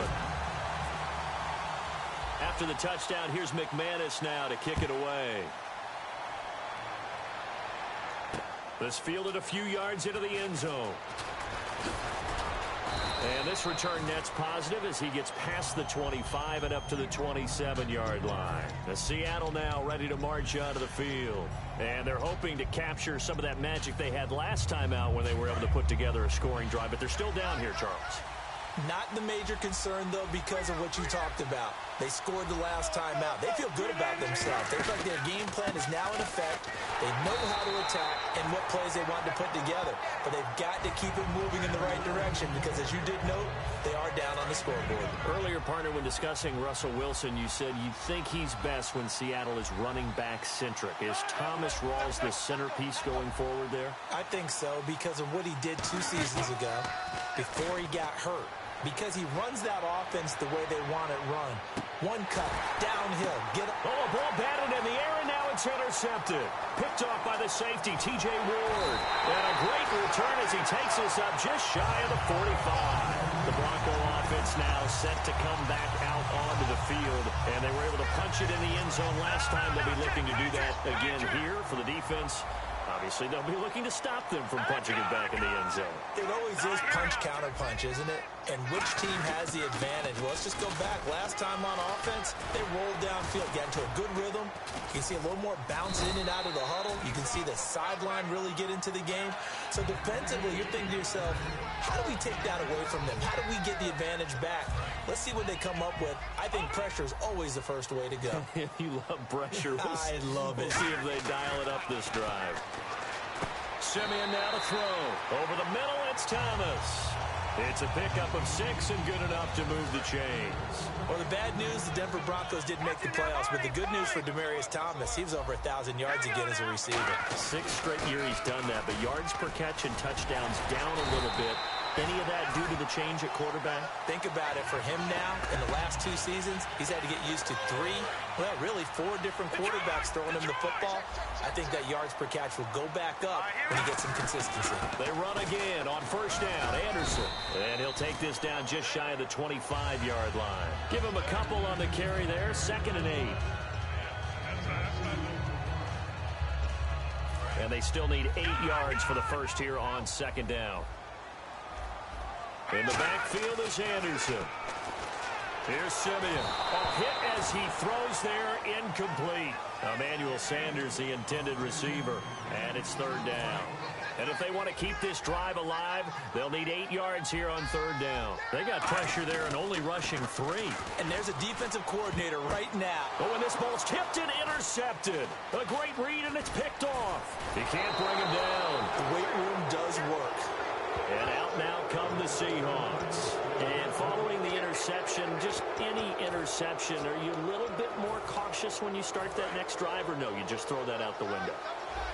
After the touchdown, here's McManus now to kick it away. This fielded a few yards into the end zone. And this return net's positive as he gets past the 25 and up to the 27-yard line. The Seattle now ready to march onto the field. And they're hoping to capture some of that magic they had last time out when they were able to put together a scoring drive. But they're still down here, Charles. Not the major concern, though, because of what you talked about. They scored the last time out. They feel good about themselves. They feel like their game plan is now in effect. They know how to attack and what plays they want to put together. But they've got to keep it moving in the right direction because, as you did note, they are down on the scoreboard. Earlier, partner, when discussing Russell Wilson, you said you think he's best when Seattle is running back centric. Is Thomas Rawls the centerpiece going forward there? I think so because of what he did 2 seasons ago before he got hurt. Because he runs that offense the way they want it run. One cut, downhill, get up. Oh, a ball batted in the air, and now it's intercepted. Picked off by the safety, T.J. Ward. And a great return as he takes this up just shy of the 45. The Bronco offense now set to come back out onto the field. And they were able to punch it in the end zone last time. They'll be looking to do that again here for the defense. Obviously, they'll be looking to stop them from punching it back in the end zone. It always is punch-counter-punch, isn't it? And which team has the advantage? Well, let's just go back. Last time on offense, they rolled downfield, got into a good rhythm. You can see a little more bounce in and out of the huddle. You can see the sideline really get into the game. So defensively, you're thinking to yourself, how do we take that away from them? How do we get the advantage back? Let's see what they come up with. I think pressure is always the first way to go. You love pressure. I love it. We'll see if they dial it up this drive. Simeon now to throw. Over the middle, it's Thomas. It's a pickup of 6 and good enough to move the chains. Well, the bad news, the Denver Broncos didn't make the playoffs, but the good news for Demaryius Thomas, he was over 1,000 yards again as a receiver. 6th straight year he's done that, but yards per catch and touchdowns down a little bit. Any of that due to the change at quarterback? Think about it. For him now, in the last 2 seasons, he's had to get used to 4 different quarterbacks throwing him the football. I think that yards per catch will go back up when he gets some consistency. They run again on first down. Anderson. And he'll take this down just shy of the 25-yard line. Give him a couple on the carry there. 2nd and 8. And they still need 8 yards for the first here on 2nd down. In the backfield is Anderson. Here's Simeon. A hit as he throws there, incomplete. Emmanuel Sanders, the intended receiver, and it's 3rd down. And if they want to keep this drive alive, they'll need 8 yards here on 3rd down. They got pressure there and only rushing 3. And there's a defensive coordinator right now. Oh, and this ball's tipped and intercepted. A great read, and it's picked off. He can't bring him down. The weight room does work. And out now come the Seahawks. And following the interception, just any interception, are you a little bit more cautious when you start that next drive, or no, you just throw that out the window?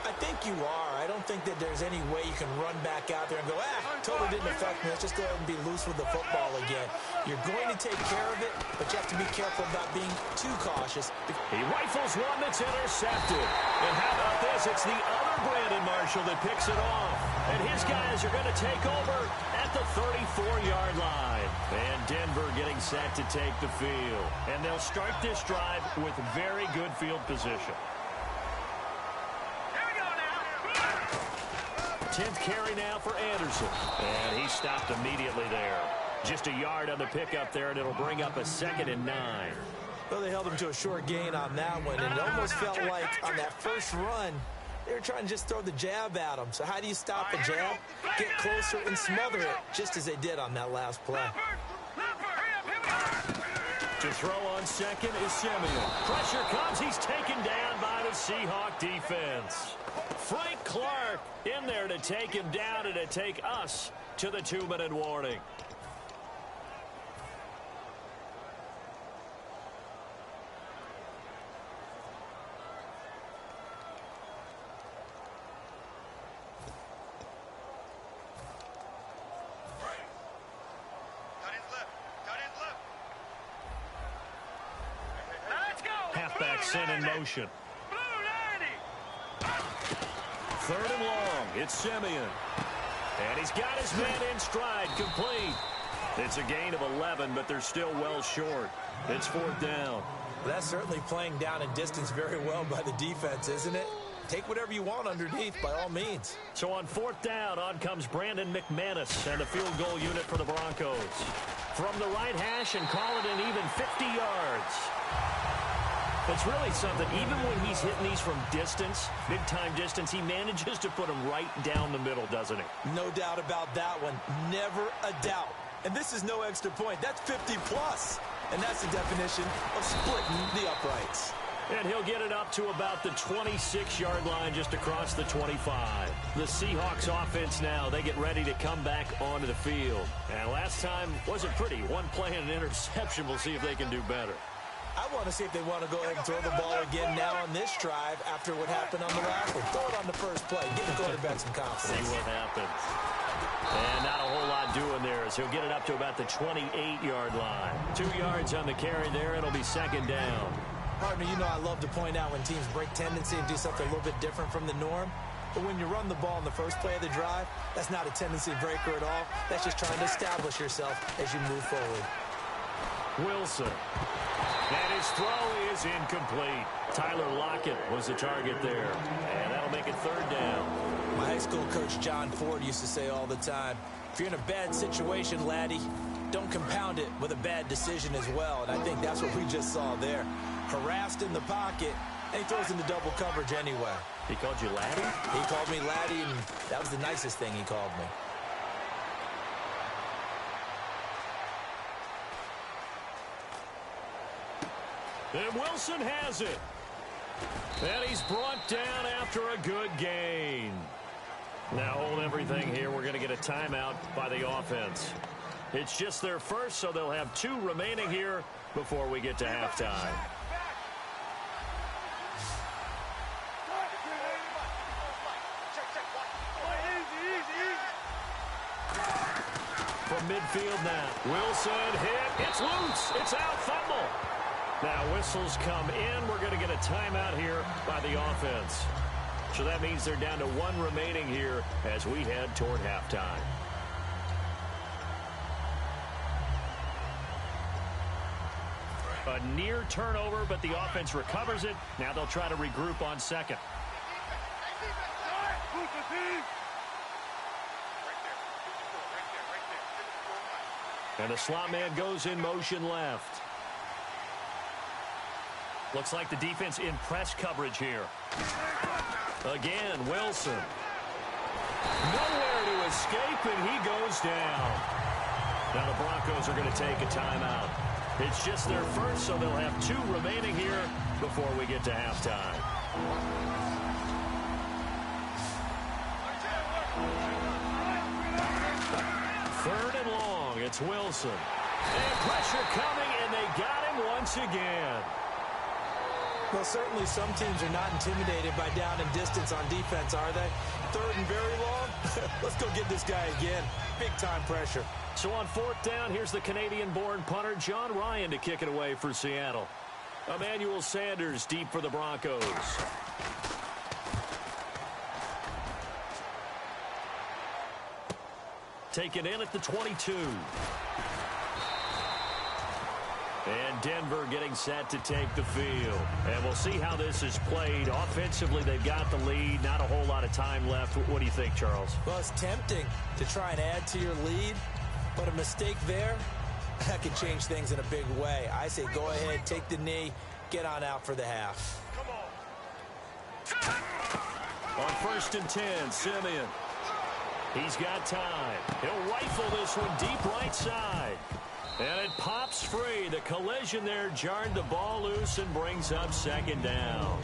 I think you are. I don't think that there's any way you can run back out there and go, totally didn't affect me. Let's just go ahead and be loose with the football again. You're going to take care of it, but you have to be careful about being too cautious. He rifles one that's intercepted. And how about this? It's the other Brandon Marshall that picks it off. And his guys are going to take over at the 34-yard line. And Denver getting set to take the field. And they'll start this drive with very good field position. 10th carry now for Anderson. And he stopped immediately there. Just a yard on the pickup there, and it'll bring up a 2nd and 9. Well, they held him to a short gain on that one, and it almost felt like on that first run, they were trying to just throw the jab at him. So how do you stop a jab? Get closer and smother it, just as they did on that last play. To throw on 2nd is Simeon. Pressure comes. He's taken down by the Seahawk defense. Frank Clark in there to take him down and to take us to the 2-minute warning. Halfback sent in motion. 3rd and long. It's Simeon. And he's got his man in stride. Complete. It's a gain of 11, but they're still well short. It's 4th down. That's certainly playing down and distance very well by the defense, isn't it? Take whatever you want underneath, by all means. So on 4th down, on comes Brandon McManus and the field goal unit for the Broncos. From the right hash and call it an even 50 yards. It's really something. Even when he's hitting these from distance, big-time distance, he manages to put them right down the middle, doesn't he? No doubt about that one. Never a doubt. And this is no extra point. That's 50-plus. And that's the definition of splitting the uprights. And he'll get it up to about the 26-yard line just across the 25. The Seahawks offense now, they get ready to come back onto the field. And last time wasn't pretty. One play and an interception. We'll see if they can do better. I want to see if they want to go ahead and throw the ball again now on this drive after what happened on the last one. Throw it on the first play. Give the quarterback some confidence. See what happens. And not a whole lot doing there as he'll get it up to about the 28-yard line. 2 yards on the carry there. It'll be 2nd down. Partner, you know I love to point out when teams break tendency and do something a little bit different from the norm. But when you run the ball in the first play of the drive, that's not a tendency breaker at all. That's just trying to establish yourself as you move forward. Wilson. And his throw is incomplete. Tyler Lockett was the target there. And that'll make it 3rd down. My high school coach, John Ford, used to say all the time, if you're in a bad situation, laddie, don't compound it with a bad decision as well. And I think that's what we just saw there. Harassed in the pocket, and he throws into double coverage anyway. He called you laddie? He called me laddie, and that was the nicest thing he called me. And Wilson has it. And he's brought down after a good gain. Now hold everything here. We're going to get a timeout by the offense. It's just their first, so they'll have 2 remaining here before we get to halftime. from midfield now. Wilson hit. It's loose. It's out. Fumble. Now whistles come in. We're going to get a timeout here by the offense. So that means they're down to 1 remaining here as we head toward halftime. A near turnover, but the offense recovers it. Now they'll try to regroup on second. And the slot man goes in motion left. Looks like the defense in press coverage here. Again, Wilson. Nowhere to escape, and he goes down. Now the Broncos are going to take a timeout. It's just their first, so they'll have 2 remaining here before we get to halftime. Third and long. It's Wilson. And pressure coming, and they got him once again. Well, certainly some teams are not intimidated by down and distance on defense, are they? Third and very long? Let's go get this guy again. Big-time pressure. So on 4th down, here's the Canadian-born punter, John Ryan, to kick it away for Seattle. Emmanuel Sanders deep for the Broncos. Taken in at the 22. And Denver getting set to take the field. And we'll see how this is played. Offensively, they've got the lead. Not a whole lot of time left. What do you think, Charles? Well, it's tempting to try and add to your lead, but a mistake there, that could change things in a big way. I say go ahead, take the knee, get on out for the half. On 1st and 10, Simeon. He's got time. He'll rifle this one deep right side. And it pops free. The collision there jarred the ball loose and brings up 2nd down.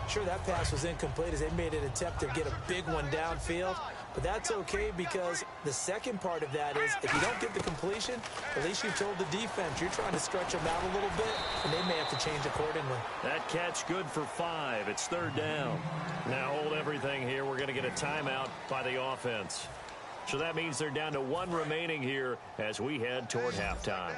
Sure, that pass was incomplete as they made an attempt to get a big one downfield. But that's okay because the second part of that is if you don't get the completion, at least you told the defense you're trying to stretch them out a little bit, and they may have to change accordingly. That catch good for 5. It's 3rd down. Now hold everything here. We're going to get a timeout by the offense. So that means they're down to 1 remaining here as we head toward halftime.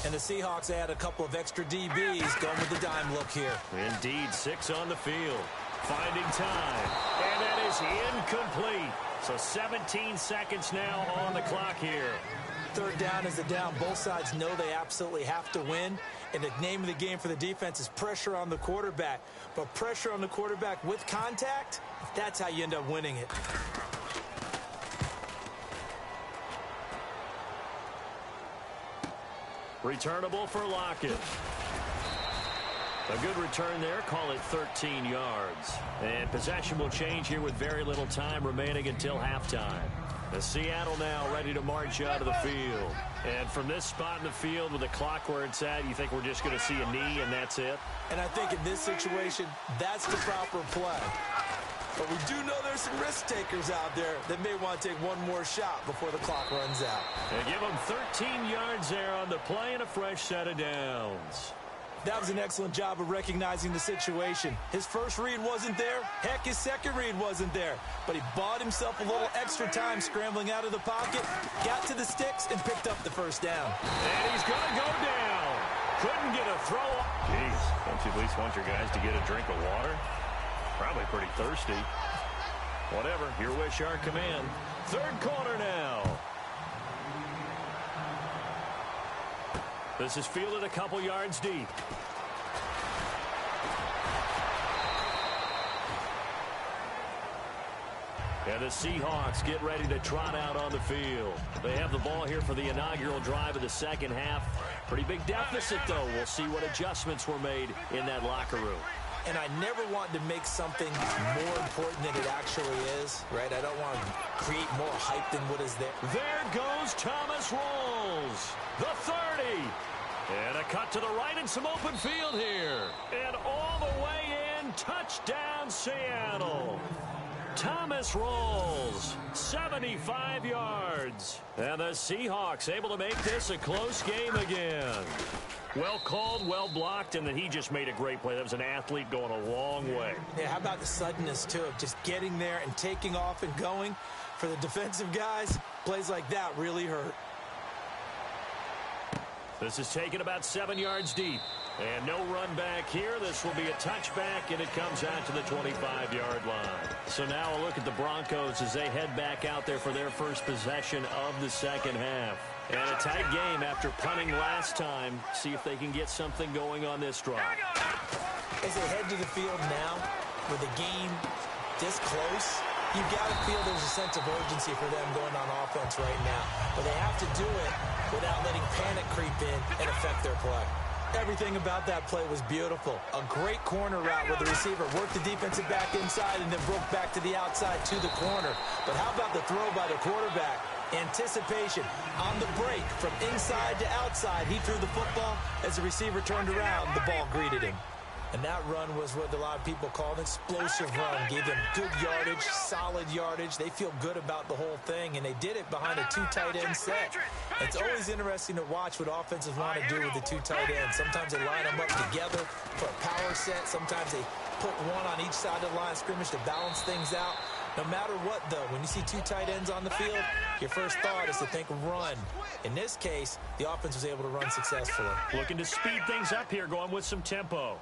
And the Seahawks add a couple of extra DBs going with the dime look here. Indeed, 6 on the field. Finding time. And that is incomplete. So 17 seconds now on the clock here. 3rd down is the down. Both sides know they absolutely have to win. And the name of the game for the defense is pressure on the quarterback. But pressure on the quarterback with contact, that's how you end up winning it. Returnable for Lockett. A good return there. Call it 13 yards. And possession will change here with very little time remaining until halftime. The Seattle now ready to march out of the field. And from this spot in the field with the clock where it's at, you think we're just going to see a knee and that's it? And I think in this situation, that's the proper play. But we do know there's some risk takers out there that may want to take one more shot before the clock runs out. They give them 13 yards there on the play and a fresh set of downs. That was an excellent job of recognizing the situation. His first read wasn't there. Heck, his second read wasn't there. But he bought himself a little extra time scrambling out of the pocket, got to the sticks, and picked up the 1st down. And he's going to go down. Couldn't get a throw. Jeez, don't you at least want your guys to get a drink of water? Probably pretty thirsty. Whatever, your wish, our command. 3rd quarter now. This is fielded a couple yards deep. And the Seahawks get ready to trot out on the field. They have the ball here for the inaugural drive of the 2nd half. Pretty big deficit, though. We'll see what adjustments were made in that locker room. And I never want to make something more important than it actually is, right? I don't want to create more hype than what is there. There goes Thomas Rawls, the 30. And a cut to the right and some open field here. And all the way in, touchdown Seattle. Thomas Rawls, 75 yards. And the Seahawks able to make this a close game again. Well called, well blocked, and then he just made a great play. That was an athlete going a long way. Yeah, how about the suddenness, too, of just getting there and taking off and going? For the defensive guys, plays like that really hurt. This is taken about 7 yards deep. And no run back here. This will be a touchback, and it comes out to the 25-yard line. So now a look at the Broncos as they head back out there for their first possession of the second half. And a tight game after punting last time. See if they can get something going on this drive. As they head to the field now, with the game this close, you've got to feel there's a sense of urgency for them going on offense right now. But they have to do it without letting panic creep in and affect their play. Everything about that play was beautiful. A great corner route where the receiver worked the defensive back inside and then broke back to the outside to the corner. But how about the throw by the quarterback? Anticipation on the break from inside to outside. He threw the football. As the receiver turned around, the ball greeted him. And that run was what a lot of people call an explosive run. Gave them good yardage, solid yardage. They feel good about the whole thing, and they did it behind a 2 tight end set. It's always interesting to watch what offenses want to do with the 2 tight ends. Sometimes they line them up together for a power set. Sometimes they put one on each side of the line of scrimmage to balance things out. No matter what, though, when you see 2 tight ends on the field, your first thought is to think run. In this case, the offense was able to run successfully. Looking to speed things up here, going with some tempo.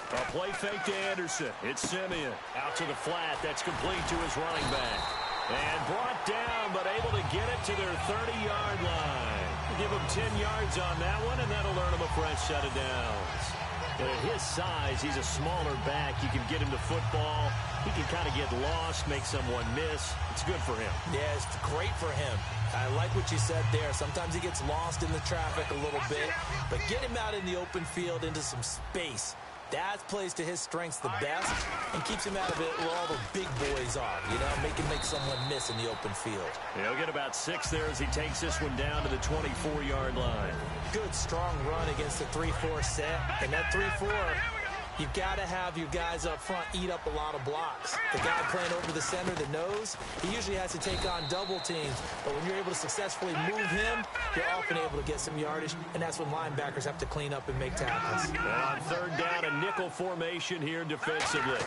A play fake to Anderson. It's Simeon. Out to the flat. That's complete to his running back. And brought down, but able to get it to their 30-yard line. Give him 10 yards on that one, and that'll earn him a fresh set of downs. And at his size, he's a smaller back. You can get him to football. He can kind of get lost, make someone miss. It's good for him. Yeah, it's great for him. I like what you said there. Sometimes he gets lost in the traffic a little bit, but get him out in the open field into some space. That plays to his strengths the best and keeps him out of it where all the big boys are, you know, make someone miss in the open field. He'll get about 6 there as he takes this one down to the 24-yard line. Good, strong run against the 3-4 set, and that 3-4, you've got to have your guys up front eat up a lot of blocks. The guy playing over the center, the nose, he usually has to take on double teams. But when you're able to successfully move him, you're often able to get some yardage, and that's when linebackers have to clean up and make tackles. And on third down, a nickel formation here defensively.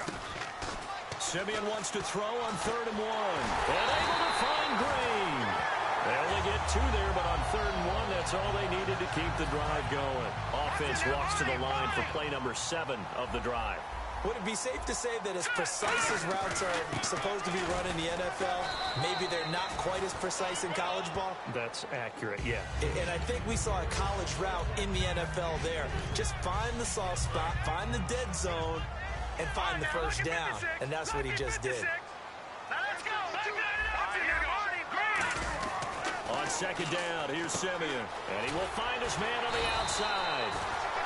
Simeon wants to throw on 3rd and 1. And able to find Green. They only get 2 there, but on 3rd and 1, that's all they needed to keep the drive going. Offense walks to the line for play number 7 of the drive. Would it be safe to say that as precise as routes are supposed to be run in the NFL, maybe they're not quite as precise in college ball? That's accurate, yeah. And I think we saw a college route in the NFL there. Just find the soft spot, find the dead zone, and find the first down. And that's what he just did. On 2nd down, here's Simeon. And he will find his man on the outside.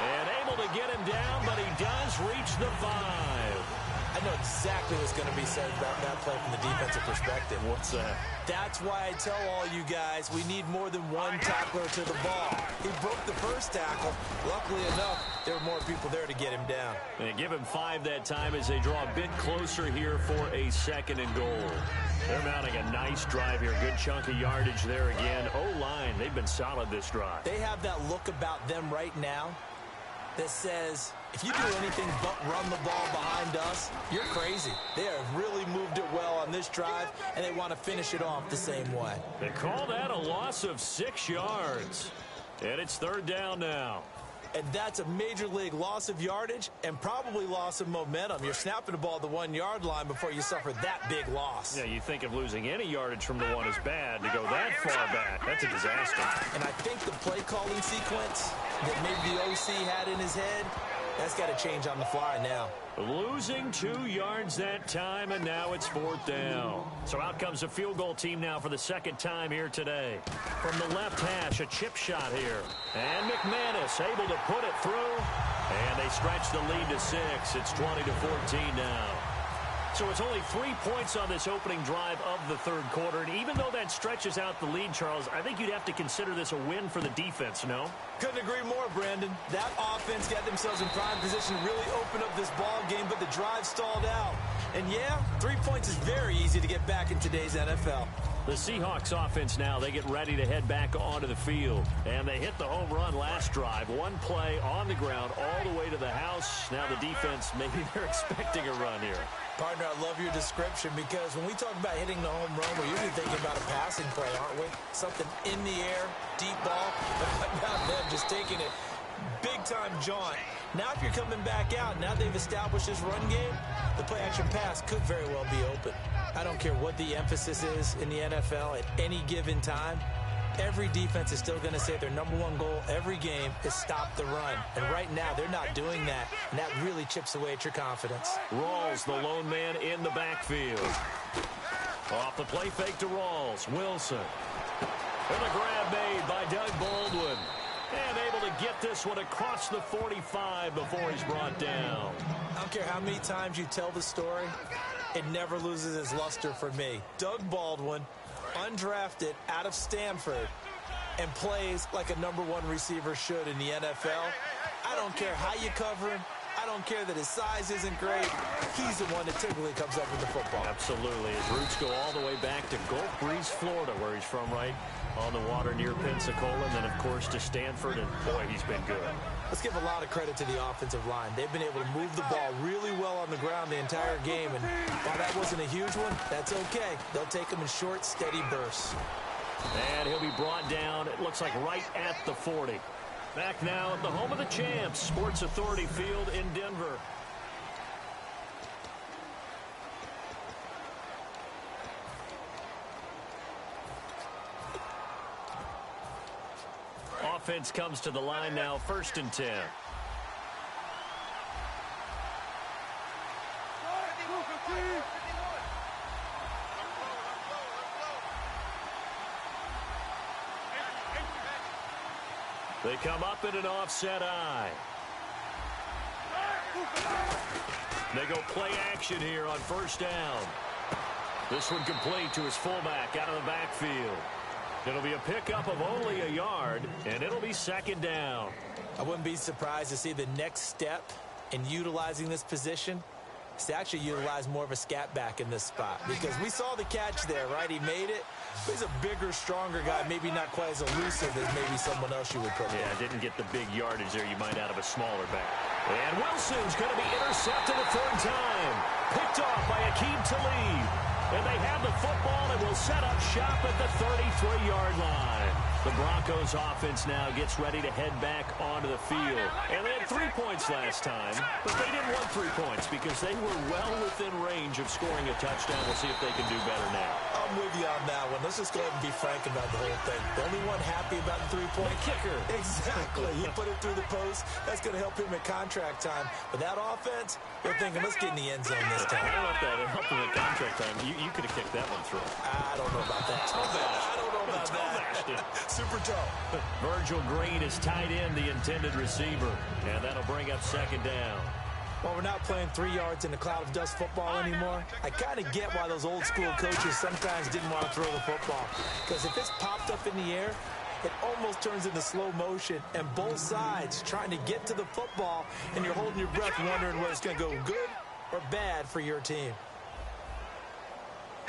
And able to get him down, but he does reach the 5. I know exactly what's going to be said about that play from the defensive perspective. What's that? That's why I tell all you guys we need more than one tackler to the ball. He broke the first tackle. Luckily enough, there were more people there to get him down. And give him 5 that time as they draw a bit closer here for a 2nd and goal. They're mounting a nice drive here. Good chunk of yardage there again. O-line, they've been solid this drive. They have that look about them right now that says, if you do anything but run the ball behind us, you're crazy. They have really moved it well on this drive, and they want to finish it off the same way. They call that a loss of 6 yards. And it's 3rd down now. And that's a major league loss of yardage and probably loss of momentum. You're snapping the ball at the 1-yard line before you suffer that big loss. Yeah, you think of losing any yardage from the 1 is bad. To go that far back, that's a disaster. And I think the play calling sequence that maybe the OC had in his head, that's got to change on the fly now. Losing 2 yards that time, and now it's 4th down. So out comes a field goal team now for the 2nd time here today. From the left hash, a chip shot here. And McManus able to put it through. And they stretch the lead to 6. It's 20-14 now. So it's only 3 points on this opening drive of the 3rd quarter. And even though that stretches out the lead, Charles, I think you'd have to consider this a win for the defense, no? Couldn't agree more, Brandon. That offense got themselves in prime position to really open up this ball game, but the drive stalled out. And yeah, 3 points is very easy to get back in today's NFL. The Seahawks offense now, they get ready to head back onto the field. And they hit the home run last drive. One play on the ground all the way to the house. Now the defense, maybe they're expecting a run here. Partner, I love your description because when we talk about hitting the home run, we're usually thinking about a passing play, aren't we? Something in the air, deep ball. About them just taking it big-time jaunt. Now if you're coming back out, now they've established this run game, the play-action pass could very well be open. I don't care what the emphasis is in the NFL at any given time. Every defense is still going to say their number one goal every game is stop the run. And right now, they're not doing that, and that really chips away at your confidence. Rawls, the lone man in the backfield. Off the play fake to Rawls. Wilson. And a grab made by Doug Baldwin. And able to get this one across the 45 before he's brought down. I don't care how many times you tell the story, it never loses its luster for me. Doug Baldwin, undrafted out of Stanford, and plays like a number one receiver should in the NFL. I don't care how you cover him. I don't care that his size isn't great. He's the one that typically comes up with the football. Absolutely. His roots go all the way back to Gulf Breeze, Florida, where he's from, right on the water near Pensacola. And then, of course, to Stanford. And, boy, he's been good. Let's give a lot of credit to the offensive line. They've been able to move the ball really well on the ground the entire game. And while that wasn't a huge one, that's okay. They'll take them in short, steady bursts. And he'll be brought down, it looks like, right at the 40. Back now at the home of the champs, Sports Authority Field in Denver. Offense comes to the line now, 1st and 10. They come up in an offset eye. They go play action here on 1st down. This one complete to his fullback out of the backfield. It'll be a pickup of only a yard, and it'll be 2nd down. I wouldn't be surprised to see the next step in utilizing this position is to actually utilize more of a scat back in this spot. Because we saw the catch there, right? He made it. He's a bigger, stronger guy, maybe not quite as elusive as maybe someone else you would put in. Yeah, didn't get the big yardage there you might out of a smaller back. And Wilson's going to be intercepted a 3rd time. Picked off by Aqib Talib. And they have the football and will set up shop at the 33-yard line. The Broncos offense now gets ready to head back onto the field. And they had 3 points last time, but they didn't want 3 points because they were well within range of scoring a touchdown. We'll see if they can do better now. I'm with you on that one. Let's just go ahead and be frank about the whole thing. The only one happy about the 3-point kicker. Exactly. He put it through the post. That's going to help him at contract time. But that offense, they're thinking, let's get in the end zone this time. I don't know if that helped him at contract time. You could have kicked that one through. I don't know about that. I don't know about that. Super toe. Virgil Green is tied in, the intended receiver. And that'll bring up 2nd down. Well, we're not playing 3 yards in a cloud of dust football anymore. I kind of get why those old school coaches sometimes didn't want to throw the football. Because if it's popped up in the air, it almost turns into slow motion. And both sides trying to get to the football, and you're holding your breath wondering whether it's going to go good or bad for your team.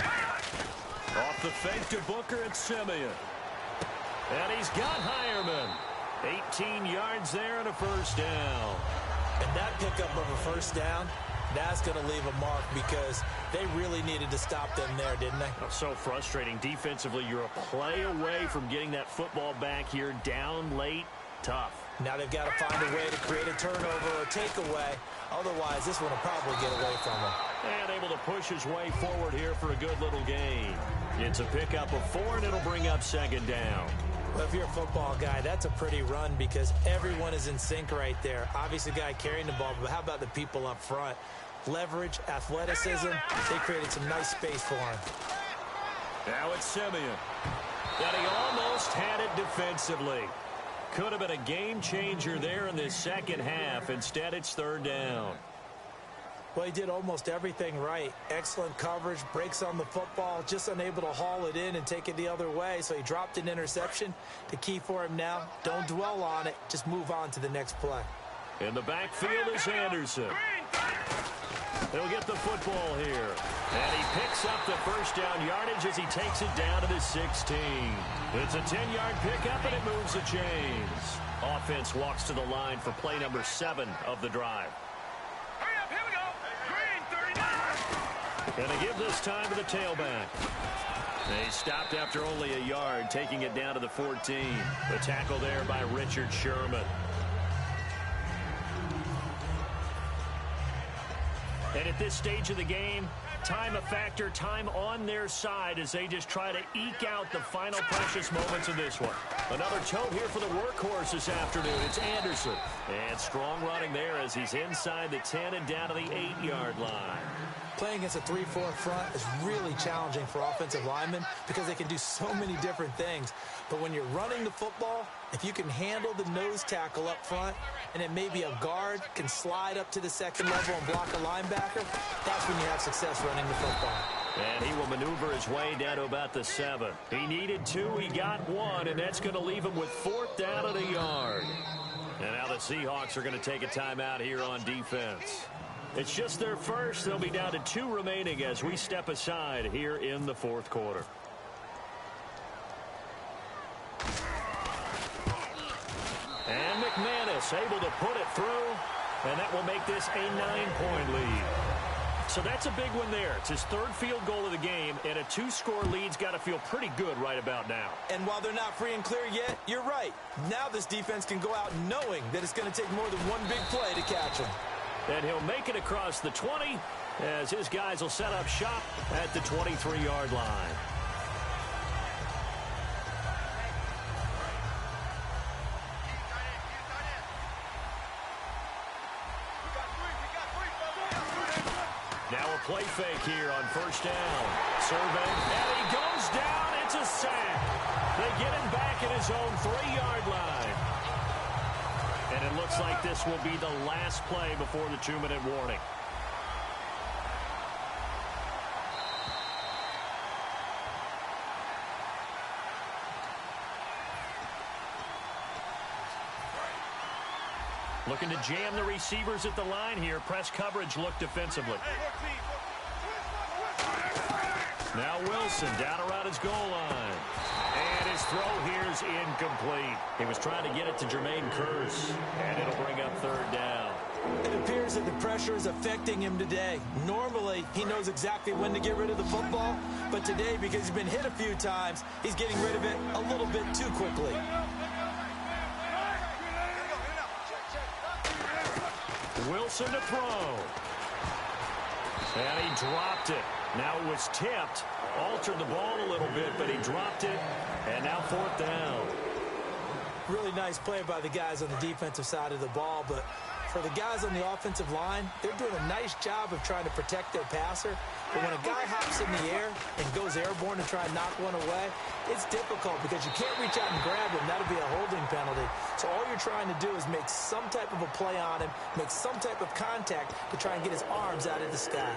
Off the fake to Booker and Simeon. And he's got Hireman. 18 yards there and a 1st down. And that pickup of a 1st down, that's going to leave a mark because they really needed to stop them there, didn't they? Oh, so frustrating. Defensively, you're a play away from getting that football back here. Down late, tough. Now they've got to find a way to create a turnover or takeaway. Otherwise, this one will probably get away from them. And able to push his way forward here for a good little gain. It's a pickup of 4, and it'll bring up 2nd down. Well, if you're a football guy, that's a pretty run because everyone is in sync right there. Obviously, the guy carrying the ball, but how about the people up front? Leverage, athleticism, they created some nice space for him. Now it's Simeon. And he almost had it defensively. Could have been a game changer there in this 2nd half. Instead, it's 3rd down. Well, he did almost everything right. Excellent coverage, breaks on the football, just unable to haul it in and take it the other way. So he dropped an interception. The key for him now, don't dwell on it. Just move on to the next play. In the backfield is Anderson. He'll get the football here. And he picks up the first down yardage as he takes it down to the 16. It's a 10-yard pickup, and it moves the chains. Offense walks to the line for play number 7 of the drive. Hurry up, here we go. Green, 39. Going to give this time to the tailback. They stopped after only a yard, taking it down to the 14. The tackle there by Richard Sherman. And at this stage of the game, time a factor, time on their side as they just try to eke out the final precious moments of this one. Another tote here for the workhorse this afternoon. It's Anderson. And strong running there as he's inside the 10 and down to the 8-yard line. Playing against a 3-4 front is really challenging for offensive linemen because they can do so many different things. But when you're running the football, if you can handle the nose tackle up front, and then maybe a guard can slide up to the second level and block a linebacker, that's when you have success running the football. And he will maneuver his way down to about the 7. He needed 2, he got 1, and that's going to leave him with 4th down and a yard. And now the Seahawks are going to take a timeout here on defense. It's just their first. They'll be down to 2 remaining as we step aside here in the 4th quarter. And McManus able to put it through, and that will make this a 9-point lead. So that's a big one there. It's his 3rd field goal of the game, and a 2-score lead's got to feel pretty good right about now. And while they're not free and clear yet, you're right. Now this defense can go out knowing that it's going to take more than one big play to catch them. And he'll make it across the 20 as his guys will set up shop at the 23-yard line. Now a play fake here on first down. Survey, and he goes down. It's a sack. They get him back at his own 3-yard line. And it looks like this will be the last play before the 2-minute warning. Looking to jam the receivers at the line here. Press coverage look defensively. Now Wilson down around his goal line. And his throw here is incomplete. He was trying to get it to Jermaine Kearse. And it'll bring up 3rd down. It appears that the pressure is affecting him today. Normally, he knows exactly when to get rid of the football. But today, because he's been hit a few times, he's getting rid of it a little bit too quickly. Wilson to throw. And he dropped it. Now it was tipped. Altered the ball a little bit, but he dropped it. And now 4th down. Really nice play by the guys on the defensive side of the ball, but for the guys on the offensive line, they're doing a nice job of trying to protect their passer. But when a guy hops in the air and goes airborne to try and knock one away, it's difficult because you can't reach out and grab him. That'll be a holding penalty. So all you're trying to do is make some type of a play on him, make some type of contact to try and get his arms out of the sky.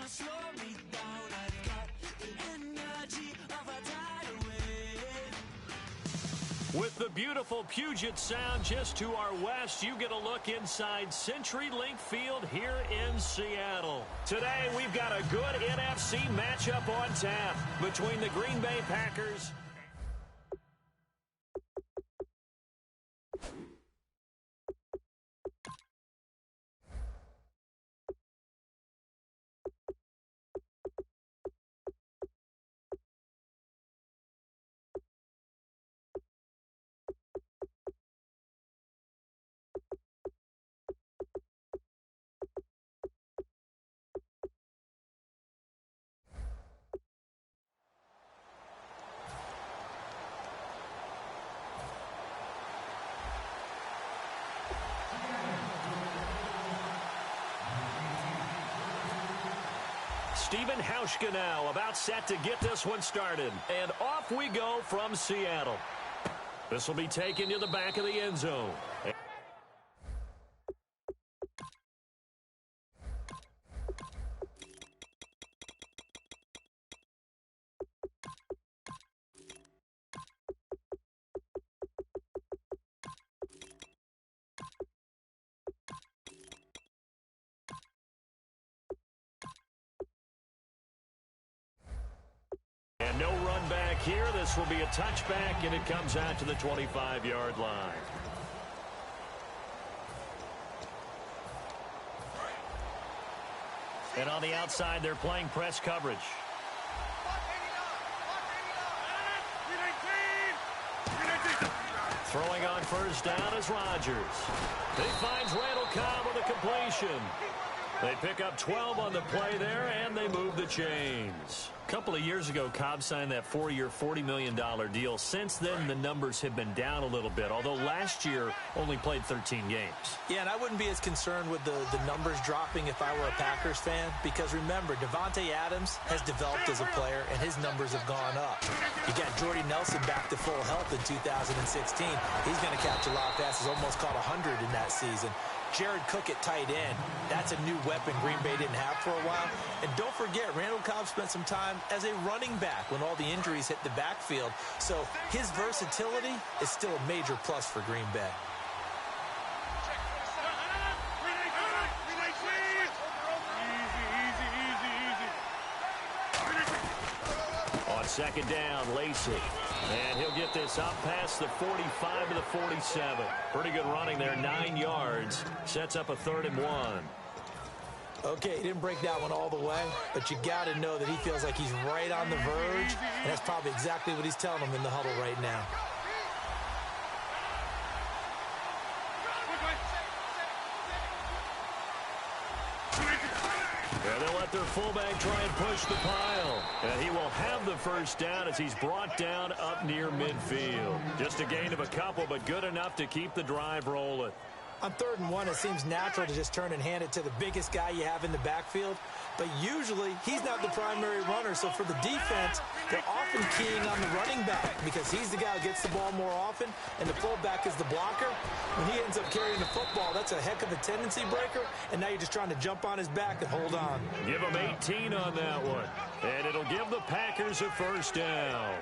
slow me down. I've got the energy of a tidal wave. With the beautiful Puget Sound just to our west, you get a look inside CenturyLink Field here in Seattle. Today, we've got a good NFC matchup on tap between the Green Bay Packers. Stephen Hauschka now about set to get this one started. And off we go from Seattle. This will be taken to the back of the end zone. And no run back here. This will be a touchback, and it comes out to the 25-yard line. And on the outside, they're playing press coverage. Throwing on first down is Rodgers. He finds Randall Cobb with a completion. They pick up 12 on the play there, and they move the chains. A couple of years ago, Cobb signed that 4-year, $40 million deal. Since then, the numbers have been down a little bit, although last year only played 13 games. Yeah, and I wouldn't be as concerned with the numbers dropping if I were a Packers fan, because remember, Devontae Adams has developed as a player, and his numbers have gone up. You got Jordy Nelson back to full health in 2016. He's going to catch a lot of passes, almost caught 100 in that season. Jared Cook at tight end. That's a new weapon Green Bay didn't have for a while. And don't forget, Randall Cobb spent some time as a running back when all the injuries hit the backfield. So his versatility is still a major plus for Green Bay. On second down, Lacey. And he'll get this up past the 45 to the 47. Pretty good running there, 9 yards. Sets up a 3rd and 1. Okay, he didn't break that one all the way, but you got to know that he feels like he's right on the verge, and that's probably exactly what he's telling them in the huddle right now. And they'll let their fullback try and push the pile. And he will have the first down as he's brought down up near midfield. Just a gain of a couple, but good enough to keep the drive rolling. On 3rd and 1, it seems natural to just turn and hand it to the biggest guy you have in the backfield. But usually, he's not the primary runner. So for the defense, they're often keying on the running back because he's the guy who gets the ball more often, and the fullback is the blocker. When he ends up carrying the football, that's a heck of a tendency breaker, and now you're just trying to jump on his back and hold on. Give him 18 on that one, and it'll give the Packers a first down.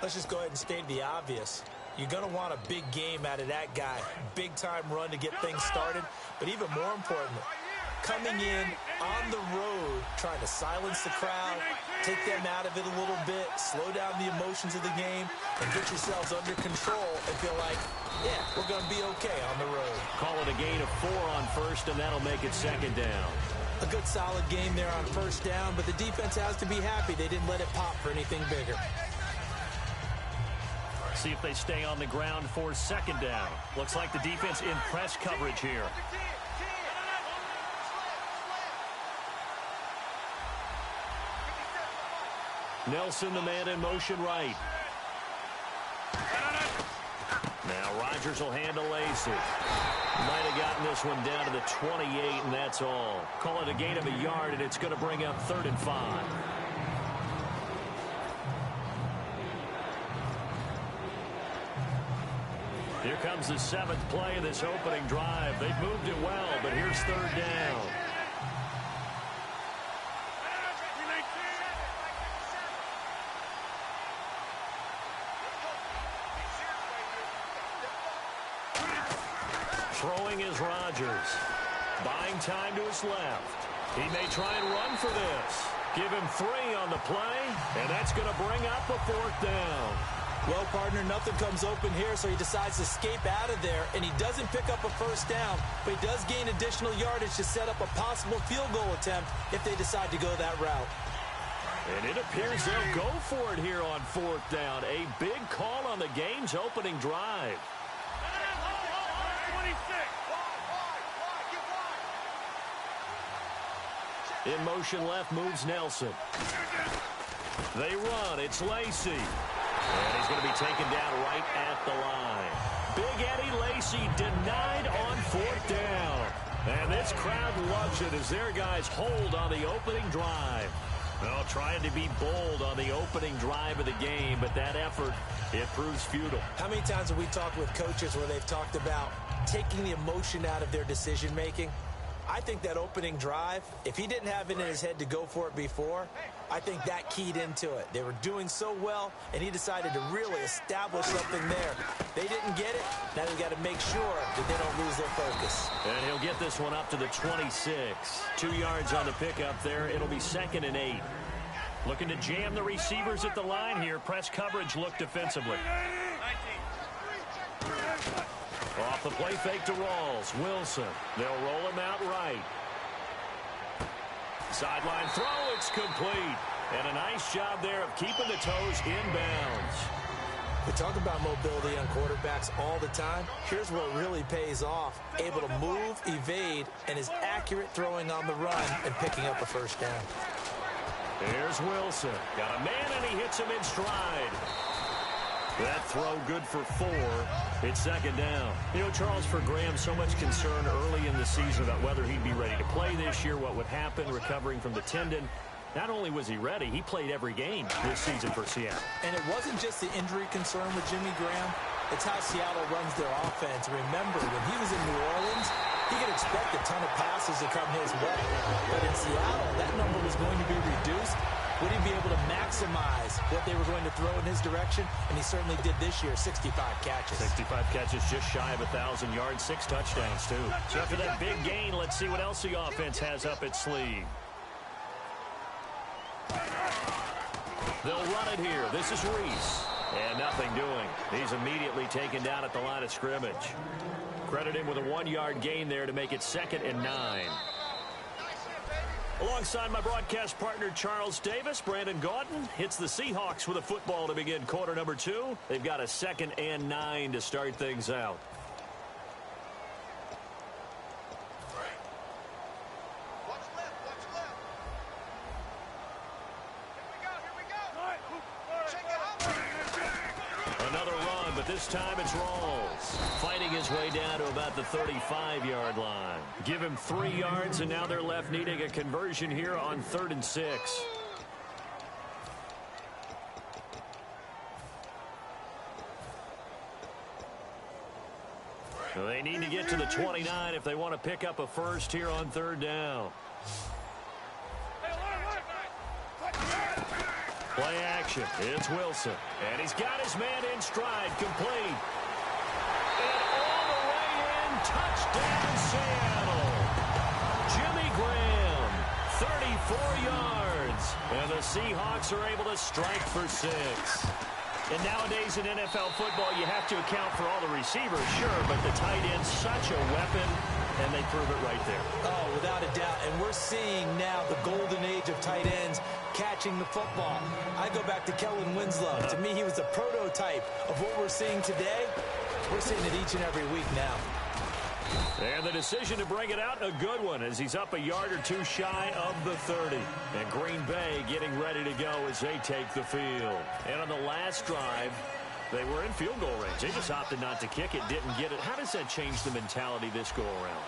Let's just go ahead and state the obvious. You're going to want a big game out of that guy. Big-time run to get things started. But even more importantly, coming in on the road, trying to silence the crowd, take them out of it a little bit, slow down the emotions of the game, and get yourselves under control and feel like, yeah, we're going to be okay on the road. Call it a gain of 4 on first, and that'll make it second down. A good solid game there on first down, but the defense has to be happy they didn't let it pop for anything bigger. See if they stay on the ground for second down. Looks like the defense in press coverage here. Nelson, the man in motion right. Now Rodgers will handle Lacey. Might have gotten this one down to the 28, and that's all. Call it a gain of a yard, and it's going to bring up 3rd and 5. Here comes the 7th play of this opening drive. They've moved it well, but here's 3rd down. Throwing is Rodgers. Buying time to his left. He may try and run for this. Give him 3 on the play, and that's going to bring up a 4th down. Well, partner, nothing comes open here, so he decides to escape out of there, and he doesn't pick up a first down, but he does gain additional yardage to set up a possible field goal attempt if they decide to go that route. And it appears they'll go for it here on 4th down. A big call on the game's opening drive. 26. In motion left moves Nelson. They run. It's Lacy. And he's going to be taken down right at the line. Big Eddie Lacy denied on 4th down. And this crowd loves it as their guys hold on the opening drive. Well, trying to be bold on the opening drive of the game, but that effort, it proves futile. How many times have we talked with coaches where they've talked about taking the emotion out of their decision-making? I think that opening drive, if he didn't have it in his head to go for it before, I think that keyed into it. They were doing so well, and he decided to really establish something there. They didn't get it. Now they've got to make sure that they don't lose their focus. And he'll get this one up to the 26. 2 yards on the pickup there. It'll be 2nd and 8. Looking to jam the receivers at the line here. Press coverage look defensively. Off the play fake to Rawls. Wilson. They'll roll him out right. Sideline throw. It's complete. And a nice job there of keeping the toes inbounds. We talk about mobility on quarterbacks all the time. Here's what really pays off. Able to move, evade, and is accurate throwing on the run and picking up a first down. Here's Wilson. Got a man, and he hits him in stride. That throw good for 4. It's 2nd down. You know, Charles, for Graham, so much concern early in the season about whether he'd be ready to play this year, what would happen recovering from the tendon. Not only was he ready, he played every game this season for Seattle. And it wasn't just the injury concern with Jimmy Graham. It's how Seattle runs their offense. Remember, when he was in New Orleans, he could expect a ton of passes to come his way. But in Seattle, that number was going to be reduced. Would he be able to maximize what they were going to throw in his direction? And he certainly did this year, 65 catches. 65 catches, just shy of 1,000 yards, 6 touchdowns, too. So after that big gain, let's see what else the offense has up its sleeve. They'll run it here. This is Reese. And nothing doing. He's immediately taken down at the line of scrimmage. Credit him with a 1-yard gain there to make it 2nd and 9. Alongside my broadcast partner, Charles Davis, Brandon Gaudin hits the Seahawks with a football to begin quarter number 2. They've got a 2nd and 9 to start things out. Another run, but this time it's Rawls. Fighting his way down to about the 35-yard line. Give him 3 yards, and now they're left needing a conversion here on 3rd and 6. So they need to get to the 29 if they want to pick up a first here on 3rd down. Play action. It's Wilson. And he's got his man in stride. Complete. And all the way in. Touchdown, Seattle. Jimmy Graham. 34 yards. And the Seahawks are able to strike for 6. And nowadays in NFL football, you have to account for all the receivers, sure, but the tight end's such a weapon, and they prove it right there. Oh, without a doubt. And we're seeing now the golden age of tight ends catching the football. I go back to Kellen Winslow. To me, he was the prototype of what we're seeing today. We're seeing it each and every week now. And the decision to bring it out, a good one, as he's up a yard or 2 shy of the 30. And Green Bay getting ready to go as they take the field. And on the last drive, they were in field goal range. They just opted not to kick it, didn't get it. How does that change the mentality this go-around?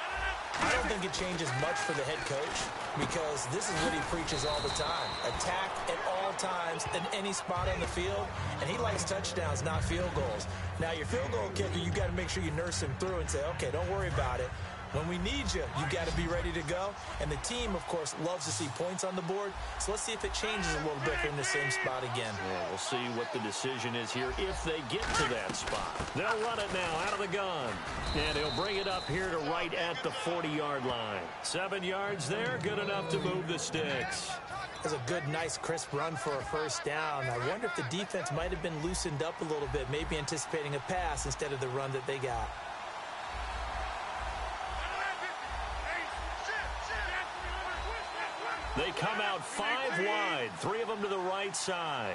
I don't think it changes much for the head coach because this is what he preaches all the time. Attack at all times in any spot on the field, and he likes touchdowns, not field goals. Now, your field goal kicker, you got to make sure you nurse him through and say, okay, don't worry about it. When we need you, you got to be ready to go. And the team, of course, loves to see points on the board. So let's see if it changes a little bit if they're in the same spot again. Yeah, we'll see what the decision is here if they get to that spot. They'll run it now out of the gun. And he'll bring it up here to right at the 40-yard line. 7 yards there, good enough to move the sticks. That's a good, nice, crisp run for a first down. I wonder if the defense might have been loosened up a little bit, maybe anticipating a pass instead of the run that they got. They come out 5 wide, 3 of them to the right side.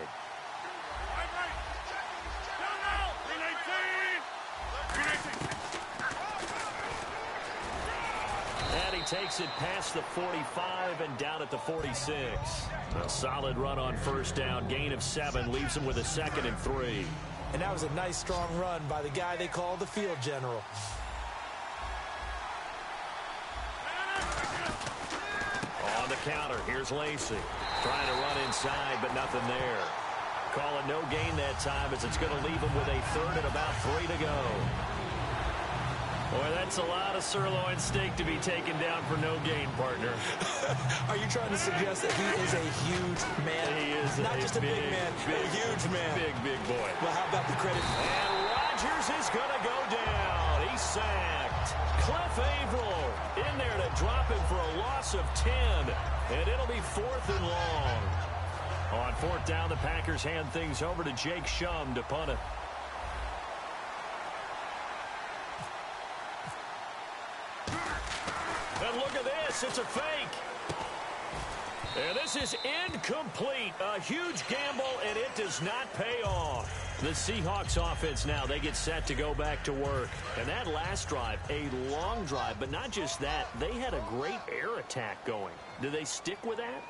And he takes it past the 45 and down at the 46. A solid run on first down, gain of 7, leaves him with a 2nd and 3. And that was a nice, strong run by the guy they call the field general. On the counter, here's Lacey. Trying to run inside, but nothing there. Call it no gain that time as it's going to leave him with a 3rd and about 3 to go. Boy, that's a lot of sirloin steak to be taken down for no gain, partner. Are you trying to suggest that he is a huge man? He is not just a big man, a huge man. Big boy. Well, how about the credit? And Rodgers is going to go down. He's sacked. Cliff Averill in there to drop him for a loss of 10. And it'll be 4th and long. On 4th down, the Packers hand things over to Jake Shum to punt it. And look at this. It's a fake. And this is incomplete. A huge gamble, and it does not pay off. The Seahawks offense now, they get set to go back to work. And that last drive, a long drive, but not just that. They had a great air attack going. Do they stick with that?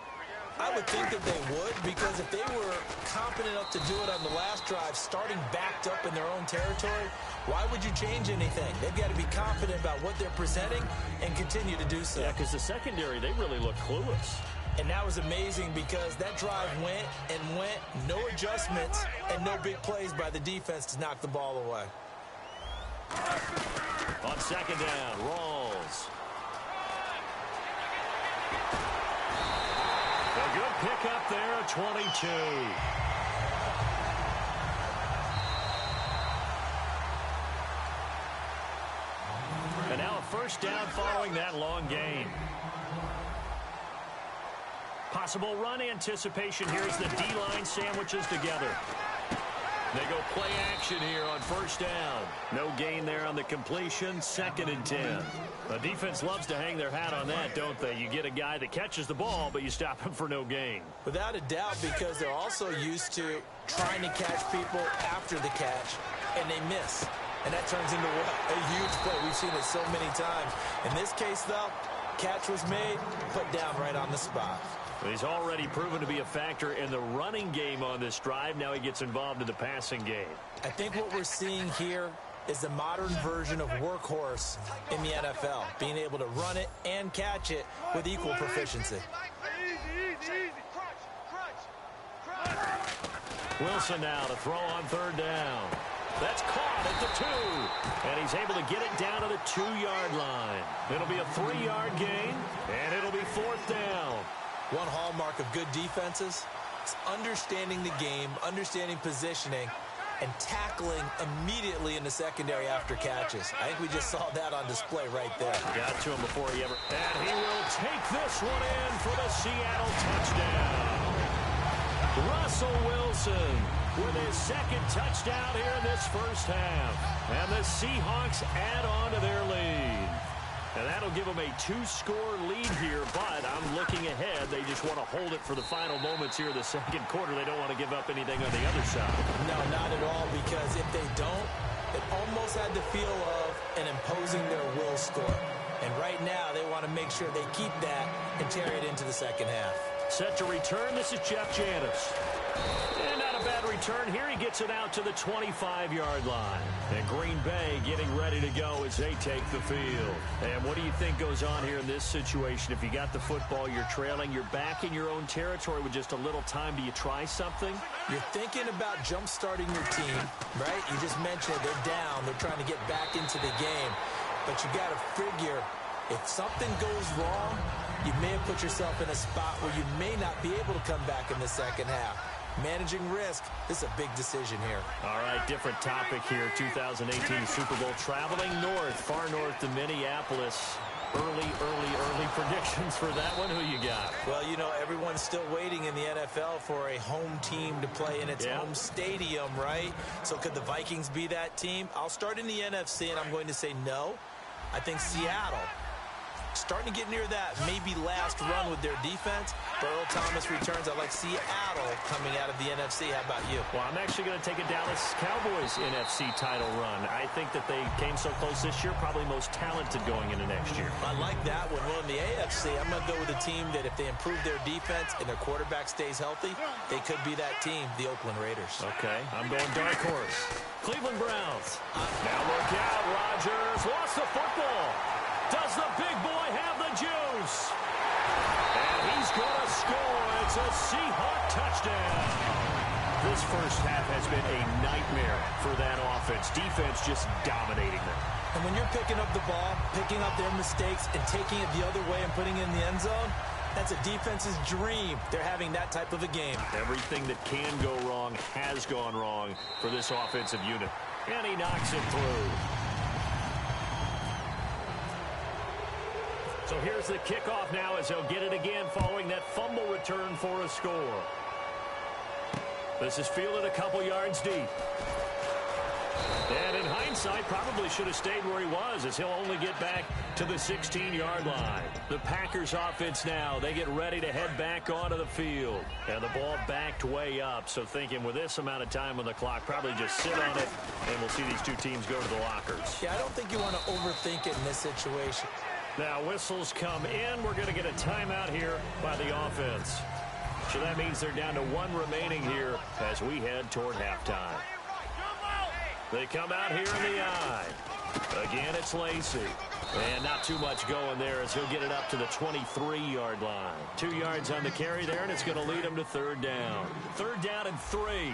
I would think that they would, because if they were confident enough to do it on the last drive, starting backed up in their own territory, why would you change anything? They've got to be confident about what they're presenting and continue to do so. Yeah, because the secondary, they really look clueless. And that was amazing because that drive went and went, no adjustments, and no big plays by the defense to knock the ball away. On 2nd down, Rawls. A good pickup there, 22. And now a first down following that long gain. Possible run anticipation here as the D-line sandwiches together. They go play action here on first down. No gain there on the completion, 2nd and 10. The defense loves to hang their hat on that, don't they? You get a guy that catches the ball, but you stop him for no gain. Without a doubt, because they're also used to trying to catch people after the catch, and they miss. And that turns into what? A huge play. We've seen it so many times. In this case, though, catch was made, put down right on the spot. He's already proven to be a factor in the running game on this drive. Now he gets involved in the passing game. I think what we're seeing here is the modern version of workhorse in the NFL, being able to run it and catch it with equal proficiency. Wilson now to throw on 3rd down. That's caught at the 2. And he's able to get it down to the 2-yard line. It'll be a 3-yard gain, and it'll be 4th down. One hallmark of good defenses is understanding the game, understanding positioning, and tackling immediately in the secondary after catches. I think we just saw that on display right there. Got to him before he ever... And he will take this one in for the Seattle touchdown. Russell Wilson with his 2nd touchdown here in this first half. And the Seahawks add on to their lead. And that'll give them a 2-score lead here, but I'm looking ahead. They just want to hold it for the final moments here in the 2nd quarter. They don't want to give up anything on the other side. No, not at all, because if they don't, it almost had the feel of an imposing their will score. And right now, they want to make sure they keep that and carry it into the 2nd half. Set to return, this is Jeff Janis. And not a bad return here. He gets it out to the 25-yard line. And Green Bay getting ready to go as they take the field. And what do you think goes on here in this situation? If you got the football, you're trailing, you're back in your own territory with just a little time. Do you try something? You're thinking about jump-starting your team, right? You just mentioned they're down. They're trying to get back into the game. but you got to figure if something goes wrong, you may have put yourself in a spot where you may not be able to come back in the second half. Managing risk, this is a big decision here. All right, different topic here. 2018 Super Bowl, traveling north, far north to Minneapolis. Early predictions for that one. Who you got? Well, you know, everyone's still waiting in the NFL for a home team to play in its home stadium, right? So could the Vikings be that team? I'll start in the NFC, and I'm going to say no. I think Seattle, starting to get near that maybe last run with their defense. Earl Thomas returns. I like Seattle coming out of the NFC. How about you? Well, I'm actually going to take a Dallas Cowboys NFC title run. I think that they came so close this year, probably most talented going into next year. I like that one. Well, in the AFC, I'm going to go with a team that if they improve their defense and their quarterback stays healthy, they could be that team, the Oakland Raiders. Okay, I'm going dark horse. Cleveland Browns. Now look out, Rodgers lost the football. Does the big boy have the juice? And he's going to score. It's a Seahawk touchdown. This first half has been a nightmare for that offense. Defense just dominating them. And when you're picking up the ball, picking up their mistakes, and taking it the other way and putting it in the end zone, that's a defense's dream. They're having that type of a game. Everything that can go wrong has gone wrong for this offensive unit. And he knocks it through. So here's the kickoff now as they'll get it again following that fumble return for a score. This is fielded a couple yards deep. And in hindsight, probably should have stayed where he was as he'll only get back to the 16-yard line. The Packers offense now, they get ready to head back onto the field. And the ball backed way up, so thinking with this amount of time on the clock, probably just sit on it, and we'll see these two teams go to the lockers. Yeah, I don't think you want to overthink it in this situation. Now whistles come in. We're going to get a timeout here by the offense. So that means they're down to one remaining here as we head toward halftime. They come out here in the eye. Again, it's Lacey. And not too much going there as he'll get it up to the 23-yard line. 2 yards on the carry there, and it's going to lead him to third down. Third down and 3.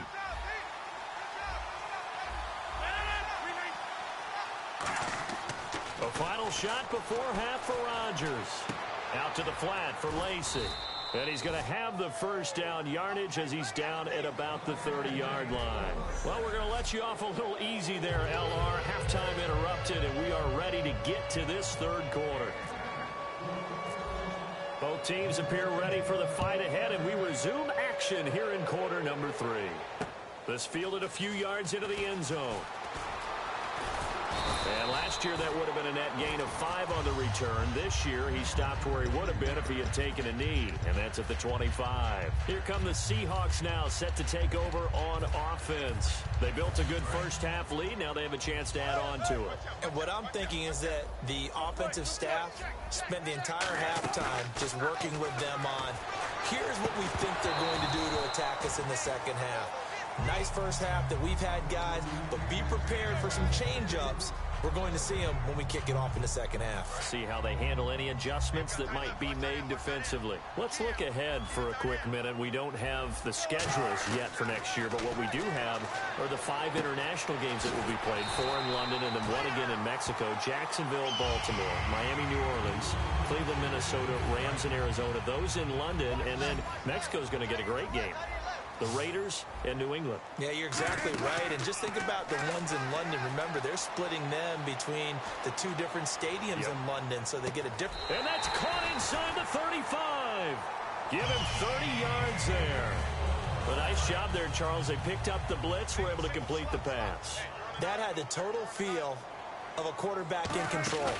A final shot before half for Rodgers. Out to the flat for Lacey. And he's going to have the first down yardage as he's down at about the 30-yard line. Well, we're going to let you off a little easy there, LR. Halftime interrupted, and we are ready to get to this third quarter. Both teams appear ready for the fight ahead, and we resume action here in quarter number 3. This fielded a few yards into the end zone. And last year that would have been a net gain of 5 on the return. This year he stopped where he would have been if he had taken a knee, and that's at the 25. Here come the Seahawks now, set to take over on offense. They built a good first half lead. Now they have a chance to add on to it. And what I'm thinking is that the offensive staff spent the entire halftime just working with them on, here's what we think they're going to do to attack us in the second half. Nice first half that we've had, guys, but be prepared for some change-ups. We're going to see them when we kick it off in the second half. See how they handle any adjustments that might be made defensively. Let's look ahead for a quick minute. We don't have the schedules yet for next year, but what we do have are the 5 international games that will be played, 4 in London and then 1 again in Mexico, Jacksonville, Baltimore, Miami, New Orleans, Cleveland, Minnesota, Rams in Arizona, those in London, and then Mexico's going to get a great game. The Raiders and New England. Yeah, you're exactly right. And just think about the ones in London. Remember, they're splitting them between the 2 different stadiums in London, so they get a different... And that's caught inside the 35. Give him 30 yards there. A nice job there, Charles. They picked up the blitz, were able to complete the pass. That had the total feel of a quarterback in control.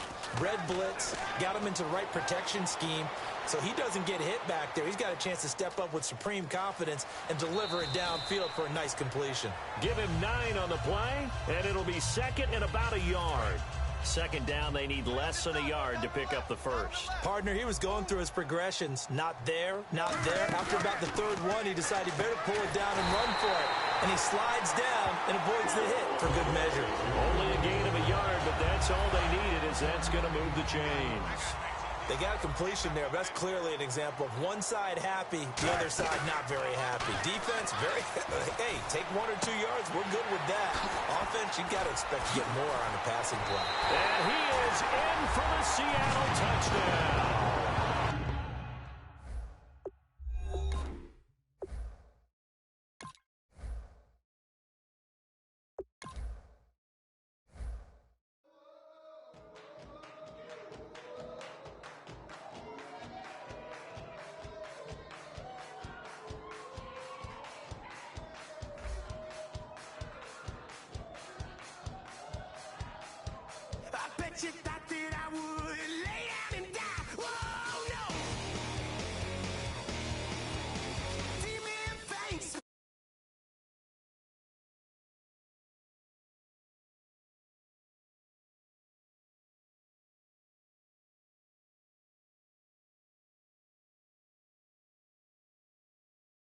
Red blitz, got him into the right protection scheme, so he doesn't get hit back there. He's got a chance to step up with supreme confidence and deliver it downfield for a nice completion. Give him 9 on the play, and it'll be second and about a yard. Second down, they need less than a yard to pick up the first. Partner, he was going through his progressions. Not there, not there. After about the third one, he decided he better pull it down and run for it. And he slides down and avoids the hit for good measure. Only a gain of a yard, but that's all they needed, as that's going to move the chains. They got a completion there, but that's clearly an example of one side happy, the other side not very happy. Defense, hey, take 1 or 2 yards, we're good with that. Offense, you got to expect to get more on the passing play. And he is in for the Seattle touchdown.